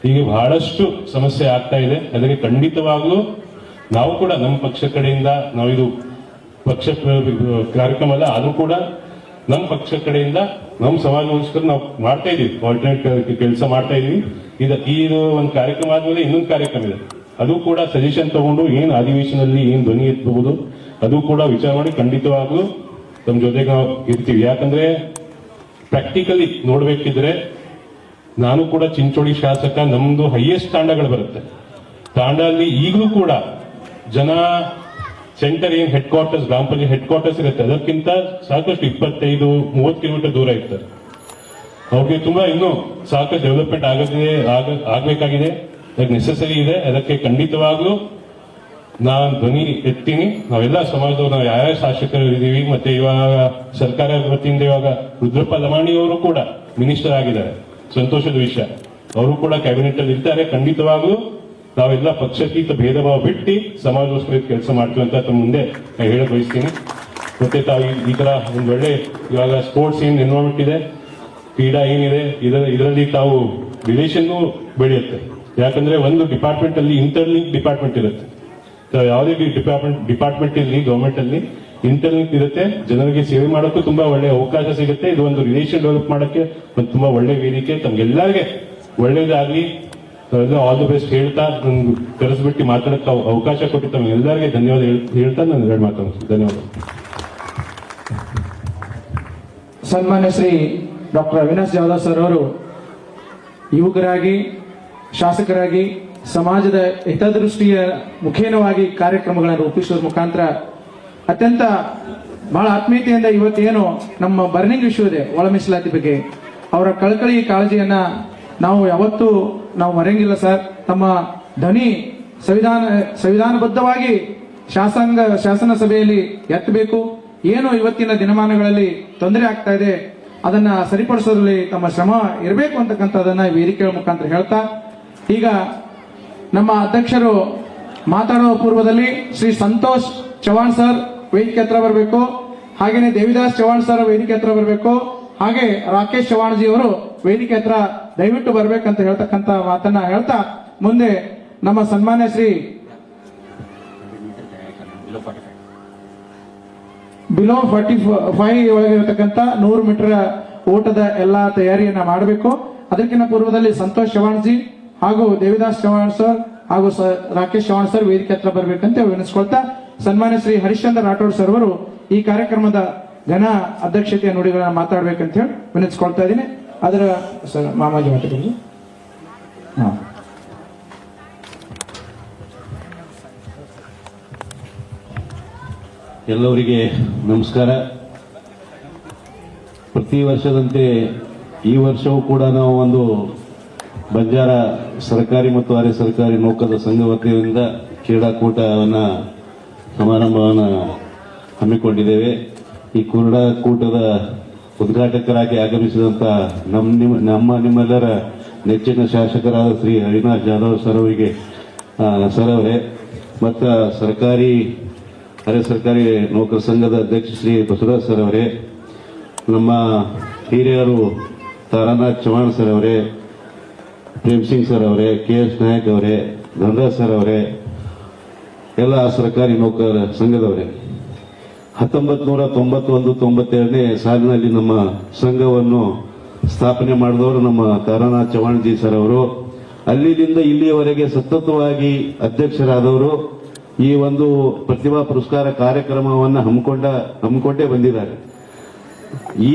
ಈಗ ಬಹಳಷ್ಟು ಸಮಸ್ಯೆ ಆಗ್ತಾ ಇದೆ. ಅದಕ್ಕೆ ಖಂಡಿತವಾಗ್ಲೂ ನಾವು ಕೂಡ ನಮ್ಮ ಪಕ್ಷ ಕಡೆಯಿಂದ, ನಾವು ಇದು ಪಕ್ಷ ಕಾರ್ಯಕ್ರಮ ಅಲ್ಲ ಆದ್ರೂ ಕೂಡ ನಮ್ಮ ಪಕ್ಷ ಕಡೆಯಿಂದ ನಮ್ಮ ಸಮಾಜಗೋಸ್ಕರ ನಾವು ಮಾಡ್ತಾ ಇದೀವಿ, ಆಲ್ಟರ್ನೇಟ್ ಕೆಲಸ ಮಾಡ್ತಾ ಇದೀವಿ. ಇದು ಒಂದು ಕಾರ್ಯಕ್ರಮ ಆದ್ಮೇಲೆ ಇನ್ನೊಂದು ಕಾರ್ಯಕ್ರಮ ಇದೆ, ಅದು ಕೂಡ ಸಜೆಷನ್ ತಗೊಂಡು ಏನ್ ಅಧಿವೇಶನದಲ್ಲಿ ಏನ್ ಧ್ವನಿ ಎತ್ತಬಹುದು ಅದು ಕೂಡ ವಿಚಾರ ಮಾಡಿ ಖಂಡಿತವಾಗ್ಲೂ ನಮ್ಮ ಜೊತೆಗೆ ನಾವು ಇರ್ತೀವಿ. ಯಾಕಂದ್ರೆ ಪ್ರಾಕ್ಟಿಕಲಿ ನೋಡ್ಬೇಕಿದ್ರೆ ನಾನು ಕೂಡ ಚಿಂಚೋಳಿ ಶಾಸಕ, ನಮ್ದು ಹೈಯೆಸ್ಟ್ ತಾಂಡಗಳು ಬರುತ್ತೆ. ತಾಂಡಲ್ಲಿ ಈಗಲೂ ಕೂಡ ಜನ ಸೆಂಟರ್ ಏನ್ ಹೆಡ್ ಕ್ವಾರ್ಟರ್ಸ್, ಗ್ರಾಮ ಪಂಚಾಯತ್ ಹೆಡ್ ಕ್ವಾರ್ಟರ್ಸ್ ಇರುತ್ತೆ, ಅದಕ್ಕಿಂತ ಸಾಕಷ್ಟು 25-30 ಕಿಲೋಮೀಟರ್ ದೂರ ಇರ್ತಾರೆ. ಅವ್ರಿಗೆ ತುಂಬಾ ಇನ್ನೂ ಸಾಕಷ್ಟು ಡೆವಲಪ್ಮೆಂಟ್ ಆಗ್ಬೇಕಾಗಿದೆ, ಅದಕ್ಕೆ ನೆಸೆಸರಿ ಇದೆ. ಅದಕ್ಕೆ ಖಂಡಿತವಾಗ್ಲೂ ನಾನು ಧ್ವನಿ ಎತ್ತೀನಿ. ನಾವೆಲ್ಲ ಸಮಾಜದವರು, ನಾವು ಯಾರ್ಯಾವ ಶಾಸಕರು ಇದ್ದೀವಿ, ಮತ್ತೆ ಇವಾಗ ಸರ್ಕಾರ ವತಿಯಿಂದ ಇವಾಗ ರುದ್ರಪ್ಪ ಲಮಾಣಿ ಅವರು ಕೂಡ ಮಿನಿಸ್ಟರ್ ಆಗಿದ್ದಾರೆ, ಸಂತೋಷದ ವಿಷಯ. ಅವರು ಕೂಡ ಕ್ಯಾಬಿನೆಟ್ ಅಲ್ಲಿ ಇರ್ತಾರೆ. ಖಂಡಿತವಾಗ್ಲೂ ನಾವೆಲ್ಲ ಪಕ್ಷಕ್ಕಿಂತ ಭೇದ ಭಾವ ಬಿಟ್ಟು ಸಮಾಜೋಸ್ಕರ ಕೆಲಸ ಮಾಡ್ತೀವಿ ಅಂತ ತಮ್ಮ ಮುಂದೆ ಹೇಳಕ್ ಬಯಸ್ತೀನಿ. ಮತ್ತೆ ತಾವು ಈ ತರ ಒಂದು ಒಳ್ಳೆ ಇವಾಗ ಸ್ಪೋರ್ಟ್ಸ್ ಏನ್ ಎನ್ವೈರನ್ಮೆಂಟ್ ಇದೆ, ಕ್ರೀಡಾ ಏನಿದೆ, ಇದರಲ್ಲಿ ತಾವು ರಿಲೇಷನ್ ಬೆಳೆಯುತ್ತೆ. ಯಾಕಂದ್ರೆ ಒಂದು ಡಿಪಾರ್ಟ್ಮೆಂಟ್ ಅಲ್ಲಿ ಇಂಟರ್ಲಿಂಕ್ ಡಿಪಾರ್ಟ್ಮೆಂಟ್ ಇರುತ್ತೆ. ಯಾವುದೇ ಡಿಪಾರ್ಟ್ಮೆಂಟ್ ಇರಲಿ ಗವರ್ಮೆಂಟ್ ಅಲ್ಲಿ ಇಂಟರ್ಲಿಂಕ್ ಇರುತ್ತೆ. ಜನರಿಗೆ ಸೇವೆ ಮಾಡೋಕ್ಕೂ ತುಂಬಾ ಒಳ್ಳೆ ಅವಕಾಶ ಸಿಗುತ್ತೆ. ಇದು ಒಂದು ರಿಲೇಷನ್ ಡೆವಲಪ್ ಮಾಡೋಕ್ಕೆ ಒಂದು ತುಂಬಾ ಒಳ್ಳೆ ವೇದಿಕೆ. ತಮ್ಗೆಲ್ಲರಿಗೆ ಒಳ್ಳೇದಾಗ್ಲಿ, ಆಲ್ ದಿ ಬೆಸ್ಟ್ ಹೇಳ್ತಾ ನನ್ಗೆ ಕರೆಸ್ಬಿಟ್ಟು ಮಾತಾಡಕ್ಕೆ ಅವಕಾಶ ಕೊಟ್ಟು ತಮ್ಗೆಲ್ಲರಿಗೆ ಧನ್ಯವಾದ ಹೇಳ್ತಾ ನಾನು ಎರಡು ಮಾತಾಡ್ತೀನಿ. ಧನ್ಯವಾದ.
ಸನ್ಮಾನ್ಯ ಶ್ರೀ ಡಾಕ್ಟರ್ ಅವಿನಾಶ್ ಜಾಧವ್ ಸರ್ ಅವರು ಯುವಕರಾಗಿ, ಶಾಸಕರಾಗಿ, ಸಮಾಜದ ಹಿತದೃಷ್ಟಿಯ ಮುಖೇನವಾಗಿ ಕಾರ್ಯಕ್ರಮಗಳನ್ನು ರೂಪಿಸುವ ಮುಖಾಂತರ ಅತ್ಯಂತ ಬಹಳ ಆತ್ಮೀಯತೆಯಿಂದ ಇವತ್ತೇನು ನಮ್ಮ ಬರ್ನಿಂಗ್ ಇಶ್ಯೂ ಇದೆ ಒಳ ಮೀಸಲಾತಿ ಬಗ್ಗೆ, ಅವರ ಕಳಕಳಿ ಕಾಳಜಿಯನ್ನ ನಾವು ಯಾವತ್ತೂ ನಾವು ಮರೆಯಂಗಿಲ್ಲ ಸರ್. ತಮ್ಮ ಧ್ವನಿ ಸಂವಿಧಾನಬದ್ಧವಾಗಿ ಶಾಸನ ಸಭೆಯಲ್ಲಿ ಎತ್ತಬೇಕು. ಏನು ಇವತ್ತಿನ ದಿನಮಾನಗಳಲ್ಲಿ ತೊಂದರೆ ಆಗ್ತಾ ಇದೆ ಅದನ್ನ ಸರಿಪಡಿಸೋದ್ರಲ್ಲಿ ತಮ್ಮ ಶ್ರಮ ಇರಬೇಕು ಅಂತಕ್ಕಂಥದನ್ನ ವೇದಿಕೆಗಳ ಮುಖಾಂತರ ಹೇಳ್ತಾ, ಈಗ ನಮ್ಮ ಅಧ್ಯಕ್ಷರು ಮಾತಾಡುವ ಪೂರ್ವದಲ್ಲಿ ಶ್ರೀ ಸಂತೋಷ್ ಚವಾಣ್ ಸರ್ ವೇದಿಕೆ ಹತ್ರ ಬರಬೇಕು, ಹಾಗೇನೆ ದೇವಿದಾಸ್ ಚವಾಣ್ ಸರ್ ವೇದಿಕೆ ಹತ್ರ ಬರಬೇಕು, ಹಾಗೆ ರಾಕೇಶ್ ಚವಾಣ್ ಜಿ ಅವರು ವೇದಿಕೆ ಹತ್ರ ದಯವಿಟ್ಟು ಬರ್ಬೇಕಂತ ಹೇಳ್ತಕ್ಕಂಥ ಮಾತನ್ನ ಹೇಳ್ತಾ, ಮುಂದೆ ನಮ್ಮ ಸನ್ಮಾನ್ಯ ಶ್ರೀ ಬಿಲೋ 45 ಒಳಗಿರತಕ್ಕಂಥ 100 ಮೀಟರ್ ಓಟದ ಎಲ್ಲಾ ತಯಾರಿಯನ್ನ ಮಾಡಬೇಕು. ಅದಕ್ಕಿಂತ ಪೂರ್ವದಲ್ಲಿ ಸಂತೋಷ್ ಚವಾಣ್ ಜಿ ಹಾಗೂ ದೇವಿದಾಸ್ ಚವಾಣ್ ಸರ್ ಹಾಗೂ ರಾಕೇಶ್ ಚವಾಣ್ ಸರ್ ವೇದಿಕೆ ಹತ್ರ ಬರ್ಬೇಕಂತ ವಿನಂತಿಸ್ಕೊಳ್ತಾ, ಸನ್ಮಾನ್ಯ ಶ್ರೀ ಹರಿಶ್ಚಂದ್ರ ರಾಠೋಡ್ ಸರ್ ಅವರು ಈ ಕಾರ್ಯಕ್ರಮದ ಘನ ಅಧ್ಯಕ್ಷತೆಯ ನುಡಿಗಳನ್ನ ಮಾತಾಡ್ಬೇಕಂತ ಹೇಳಿ ವಿನಂತಿಸ್ಕೊಳ್ತಾ ಇದ್ದೀನಿ. ಅದರ ಮಾಮಾಜಿ ಮಾತಾಡೋದು.
ಎಲ್ಲರಿಗೆ ನಮಸ್ಕಾರ. ಪ್ರತಿ ವರ್ಷದಂತೆ ಈ ವರ್ಷವೂ ಕೂಡ ನಾವು ಒಂದು ಬಂಜಾರ ಸರ್ಕಾರಿ ಮತ್ತು ಅರೆ ಸರ್ಕಾರಿ ನೌಕರರ ಸಂಘ ವತಿಯಿಂದ ಕ್ರೀಡಾಕೂಟವನ್ನು ಸಮಾರಂಭವನ್ನು ಹಮ್ಮಿಕೊಂಡಿದ್ದೇವೆ. ಈ ಕ್ರೀಡಾಕೂಟದ ಉದ್ಘಾಟಕರಾಗಿ ಆಗಮಿಸಿದಂಥ ನಿಮ್ಮೆಲ್ಲರ ನೆಚ್ಚಿನ ಶಾಸಕರಾದ ಶ್ರೀ ಅವಿನಾಶ್ ಜಾಧವ್ ಸರ್ ಅವರೇ ಮತ್ತು ಅರೆ ಸರ್ಕಾರಿ ನೌಕರ ಸಂಘದ ಅಧ್ಯಕ್ಷ ಶ್ರೀ ಬಸವರಾಜ್ ಸರ್ ಅವರೇ, ನಮ್ಮ ಹಿರಿಯರು ತಾರಾನಾಥ್ ಚವಾಣ್ ಸರ್ ಅವರೇ, ಪ್ರೇಮ್ ಸಿಂಗ್ ಸರ್ ಅವರೇ, KS ನಾಯಕ್ ಅವರೇ, ಧನರಾಜ್ ಸರ್ ಅವರೇ, ಎಲ್ಲ ಸರ್ಕಾರಿ ನೌಕರ ಸಂಘದವರೇ, 1991-92ನೇ ಸಾಲಿನಲ್ಲಿ ನಮ್ಮ ಸಂಘವನ್ನು ಸ್ಥಾಪನೆ ಮಾಡಿದವರು ನಮ್ಮ ತಾರಾನಾಥ್ ಚವಾಣ್ ಜಿ ಸರ್ ಅವರು. ಅಲ್ಲಿಂದ ಇಲ್ಲಿಯವರೆಗೆ ಸತತವಾಗಿ ಅಧ್ಯಕ್ಷರಾದವರು ಈ ಒಂದು ಪ್ರತಿಭಾ ಪುರಸ್ಕಾರ ಕಾರ್ಯಕ್ರಮವನ್ನು ಹಮ್ಮಿಕೊಂಡೇ ಬಂದಿದ್ದಾರೆ.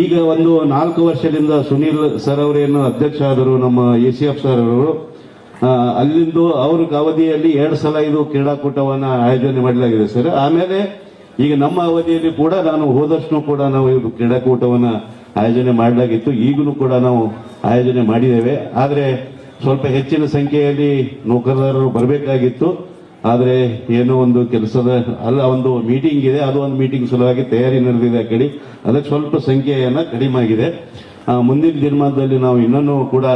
ಈಗ ಒಂದು 4 ವರ್ಷದಿಂದ ಸುನೀಲ್ ಸರ್ ಅವರೇನು ಅಧ್ಯಕ್ಷ ಆದರು, ನಮ್ಮ ACF ಸರ್ ಅವರು. ಅಲ್ಲಿಂದ ಅವ್ರ ಅವಧಿಯಲ್ಲಿ 2 ಸಲ ಇದು ಕ್ರೀಡಾಕೂಟವನ್ನು ಆಯೋಜನೆ ಮಾಡಲಾಗಿದೆ ಸರ್. ಆಮೇಲೆ ಈಗ ನಮ್ಮ ಅವಧಿಯಲ್ಲಿ ಕೂಡ ನಾನು ಹೋದಷ್ಟು ಕೂಡ ನಾವು ಇದು ಕ್ರೀಡಾಕೂಟವನ್ನು ಆಯೋಜನೆ ಮಾಡಲಾಗಿತ್ತು. ಈಗಲೂ ಕೂಡ ನಾವು ಆಯೋಜನೆ ಮಾಡಿದ್ದೇವೆ. ಆದರೆ ಸ್ವಲ್ಪ ಹೆಚ್ಚಿನ ಸಂಖ್ಯೆಯಲ್ಲಿ ನೌಕರದಾರರು ಬರಬೇಕಾಗಿತ್ತು. ಆದರೆ ಏನೋ ಒಂದು ಕೆಲಸದ ಒಂದು ಮೀಟಿಂಗ್ ಇದೆ, ಅದು ಒಂದು ಮೀಟಿಂಗ್ ಸಲುವಾಗಿ ತಯಾರಿ ನಡೆದಿದೆ ಆ ಕಡೆ, ಅದಕ್ಕೆ ಸ್ವಲ್ಪ ಸಂಖ್ಯೆಯನ್ನ ಕಡಿಮೆ ಆಗಿದೆ. ಮುಂದಿನ ದಿನಮಾನದಲ್ಲಿ ನಾವು ಇನ್ನೂ ಕೂಡ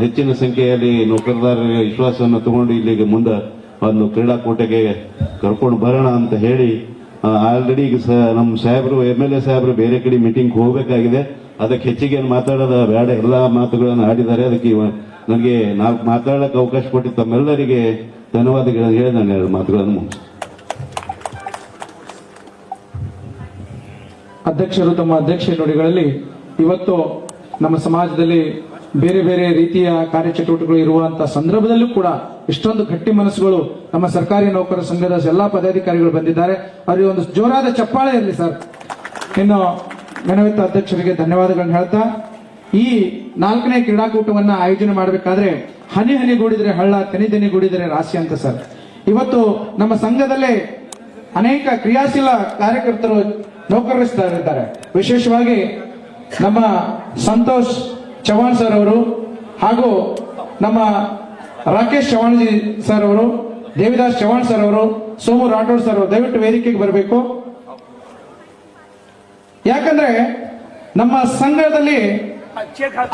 ಹೆಚ್ಚಿನ ಸಂಖ್ಯೆಯಲ್ಲಿ ನೌಕರದಾರರ ವಿಶ್ವಾಸವನ್ನು ತಗೊಂಡು ಇಲ್ಲಿಗೆ ಮುಂದೆ ಒಂದು ಕ್ರೀಡಾಕೂಟಕ್ಕೆ ಕರ್ಕೊಂಡು ಬರೋಣ ಅಂತ ಹೇಳಿ ಆಲ್ರೆಡಿ ಈಗ ನಮ್ಮ ಸಾಹೇಬರು MLA ಸಾಹೇಬರು ಬೇರೆ ಕಡೆ ಮೀಟಿಂಗ್ ಹೋಗಬೇಕಾಗಿದೆ. ಅದಕ್ಕೆ ಹೆಚ್ಚಿಗೆ ಮಾತಾಡೋದ ಬೇಡ, ಎಲ್ಲಾ ಮಾತುಗಳನ್ನು ಆಡಿದ್ದಾರೆ. ಅದಕ್ಕೆ ನನಗೆ ಮಾತಾಡಕ್ಕೆ ಅವಕಾಶ ಕೊಟ್ಟು ತಮ್ಮೆಲ್ಲರಿಗೆ ಧನ್ಯವಾದಗಳನ್ನು ಹೇಳಿ ನಾನು 2 ಮಾತುಗಳನ್ನು ಮುಗಿಸ್ತೇನೆ.
ಅಧ್ಯಕ್ಷರು ತಮ್ಮ ಅಧ್ಯಕ್ಷೀಯ ನುಡಿಗಳಲ್ಲಿ ಇವತ್ತು ನಮ್ಮ ಸಮಾಜದಲ್ಲಿ ಬೇರೆ ಬೇರೆ ರೀತಿಯ ಕಾರ್ಯಚಟುವಟಿಕೆಗಳು ಇರುವಂತಹ ಸಂದರ್ಭದಲ್ಲೂ ಕೂಡ ಇಷ್ಟೊಂದು ಗಟ್ಟಿ ಮನಸ್ಸುಗಳು ನಮ್ಮ ಸರ್ಕಾರಿ ನೌಕರ ಸಂಘದ ಎಲ್ಲಾ ಪದಾಧಿಕಾರಿಗಳು ಬಂದಿದ್ದಾರೆ. ಅವರಿಗೆ ಒಂದು ಜೋರಾದ ಚಪ್ಪಾಳೆ ಇರಲಿ ಸರ್. ಇನ್ನು ಘನವಿತ್ತ ಅಧ್ಯಕ್ಷರಿಗೆ ಧನ್ಯವಾದಗಳನ್ನು ಹೇಳ್ತಾ, ಈ 4ನೇ ಕ್ರೀಡಾಕೂಟವನ್ನ ಆಯೋಜನೆ ಮಾಡಬೇಕಾದ್ರೆ ಹನಿ ಹನಿಗೂಡಿದ್ರೆ ಹಳ್ಳ, ತೆನಿ ತೆನಿಗೂಡಿದರೆ ರಾಶಿ ಅಂತ ಸರ್. ಇವತ್ತು ನಮ್ಮ ಸಂಘದಲ್ಲೇ ಅನೇಕ ಕ್ರಿಯಾಶೀಲ ಕಾರ್ಯಕರ್ತರು ನೌಕರರಿದ್ದಾರೆ. ವಿಶೇಷವಾಗಿ ನಮ್ಮ ಸಂತೋಷ್ ಚವಾಣ್ ಸರ್ ಅವರು ಹಾಗೂ ನಮ್ಮ ರಾಕೇಶ್ ಚವಾಣ್ ಜಿ ಸರ್ ಅವರು, ದೇವಿದಾಸ್ ಚವಾಣ್ ಸರ್ ಅವರು, ಸೋಮು ರಾಠೋಡ್ ಸರ್ ಅವರು ದಯವಿಟ್ಟು ವೇದಿಕೆಗೆ ಬರಬೇಕು. ಯಾಕಂದ್ರೆ ನಮ್ಮ ಸಂಘದಲ್ಲಿ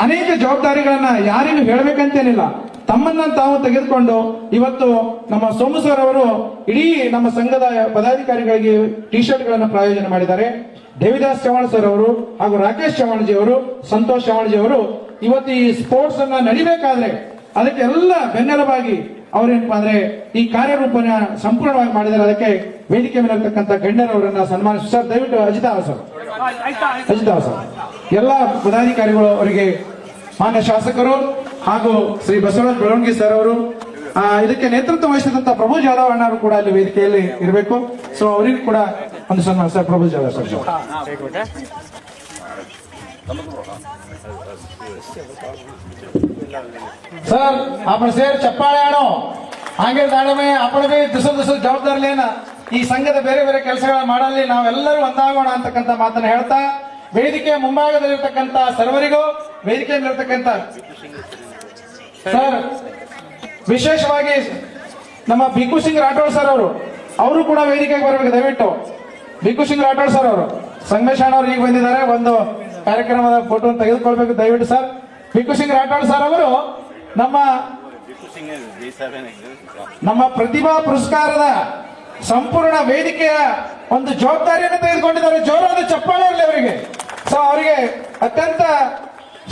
ಅನೇಕ ಜವಾಬ್ದಾರಿಗಳನ್ನ ಯಾರಿಗೂ ಹೇಳಬೇಕಂತೇನಿಲ್ಲ. ತಮ್ಮನ್ನ ತಾವು ತೆಗೆದುಕೊಂಡು ಇವತ್ತು ನಮ್ಮ ಸೋಮು ಸರ್ ಅವರು ಇಡೀ ನಮ್ಮ ಸಂಘದ ಪದಾಧಿಕಾರಿಗಳಿಗೆ ಟಿ ಶರ್ಟ್ ಗಳನ್ನು ಪ್ರಾಯೋಜನೆ ಮಾಡಿದ್ದಾರೆ. ದೇವಿದಾಸ್ ಚವಾಣ್ ಸರ್ ಅವರು ಹಾಗೂ ರಾಕೇಶ್ ಚವಾಣ್ಜಿ ಅವರು, ಸಂತೋಷ್ ಚವಾಣ್ಜಿ ಅವರು ಇವತ್ತು ಈ ಸ್ಪೋರ್ಟ್ಸ್ ಅನ್ನ ನಡಿಬೇಕಾದ್ರೆ ಅದಕ್ಕೆ ಎಲ್ಲ ಬೆನ್ನೆಲುಬಾಗಿ ಅವರೇನಪ್ಪಾ ಅಂದ್ರೆ ಈ ಕಾರ್ಯರೂಪನ ಸಂಪೂರ್ಣವಾಗಿ ಮಾಡಿದ್ದಾರೆ. ಅದಕ್ಕೆ ವೇದಿಕೆ ಮೇಲೆ ಇರ್ತಕ್ಕಂಥ ಗಣ್ಯರವರನ್ನ ಸನ್ಮಾನಿಸ ಸರ್. ದಯವಿಟ್ಟು ಅಜಿತಾ ಸರ್, ಎಲ್ಲ ಪದಾಧಿಕಾರಿಗಳು ಅವರಿಗೆ, ಮಾನ್ಯ ಶಾಸಕರು ಹಾಗೂ ಶ್ರೀ ಬಸವರಾಜ ಬೆಳವಣಿಗೆ ಸರ್ ಅವರು, ಇದಕ್ಕೆ ನೇತೃತ್ವ ವಹಿಸಿದಂತ ಪ್ರಭು ಜಾಧವ್ ಅಣ್ಣರು ಕೂಡ ಅಲ್ಲಿ ವೇದಿಕೆಯಲ್ಲಿ ಇರಬೇಕು. ಸೊ ಅವರಿಗೂ ಕೂಡ ಒಂದು ಸನ್ಮಾನ ಸರ್. ಪ್ರಭು ಜಾಧವ್ ಸರ್. सर आपण ಸೇರ್ ಚಪ್ಪಾಳೆ ಆಡೋ ಹಾಗೆ ದಾಡಮೆ आपण भी ದಿಸ ಜವಾಬ್ದಾರಿ ಲೇನ ಈ ಸಂಘದ ಬೇರೆ ಬೇರೆ ಕೆಲಸಗಳ ಮಾಡಲಿ ನಾವೆಲ್ಲರೂ ಒಂದಾಗೋಣ ಅಂತಕ್ಕಂಥ ಮಾತನ್ನ ಹೇಳ್ತಾ ವೇದಿಕೆ ಮುಂಭಾಗದಲ್ಲಿರ್ತಕ್ಕಂಥ ಸರ್ವರಿಗೂ ವೇದಿಕೆ ಮೇಲಿರ್ತಕ್ಕಂಥ ಸರ್ ವಿಶೇಷವಾಗಿ ನಮ್ಮ ಭಿಕ್ಕು ಸಿಂಗ್ ರಾಠೋಡ್ ಸರ್ ಅವರು ಕೂಡ ವೇದಿಕೆಗೆ ಬರಬೇಕು. ದಯವಿಟ್ಟು ಭಿಕ್ಕು ಸಿಂಗ್ ರಾಠೋಡ್ ಸರ್ ಅವರು, ಸಂಗಮೇಶ್ ಅವರು ಈಗ ಬಂದಿದ್ದಾರೆ. ಒಂದು ಕಾರ್ಯಕ್ರಮದ ಫೋಟೋ ತೆಗೆದುಕೊಳ್ಬೇಕು ದಯವಿಟ್ಟು ಸರ್. ಭಿಕ್ಕು ಸಿಂಗ್ ರಾಠೋಡ್ ಸರ್ ಅವರು ನಮ್ಮ ಪ್ರತಿಭಾ ಪುರಸ್ಕಾರದ ಸಂಪೂರ್ಣ ವೇದಿಕೆಯ ಒಂದು ಜವಾಬ್ದಾರಿಯನ್ನು ತೆಗೆದುಕೊಂಡಿದ್ದಾರೆ. ಜೋರಾದ ಚಪ್ಪಾಳೆ ಇರಲಿ ಅವರಿಗೆ. ಸೊ ಅವರಿಗೆ ಅತ್ಯಂತ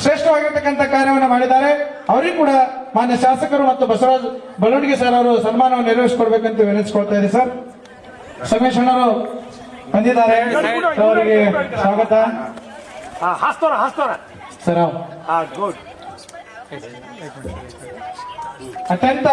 ಶ್ರೇಷ್ಠವಾಗಿರ್ತಕ್ಕಂಥ ಕಾರ್ಯವನ್ನು ಮಾಡಿದ್ದಾರೆ. ಅವರಿಗೂ ಕೂಡ ಮಾನ್ಯ ಶಾಸಕರು ಮತ್ತು ಬಸವರಾಜ್ ಬೆಳವಣಿಗೆ ಸರ್ ಅವರು ಸನ್ಮಾನವನ್ನು ನೆರವೇರಿಸಿಕೊಡ್ಬೇಕಂತ ವಿನಂತಿಸ್ಕೊಳ್ತಾ ಇದ್ದೀನಿ ಸರ್. ಸಂಗಮೇಶ್ ಅಣ್ಣರು ಬಂದಿದ್ದಾರೆ, ಅವರಿಗೆ ಸ್ವಾಗತ ಸರ್. ಅತ್ಯಂತ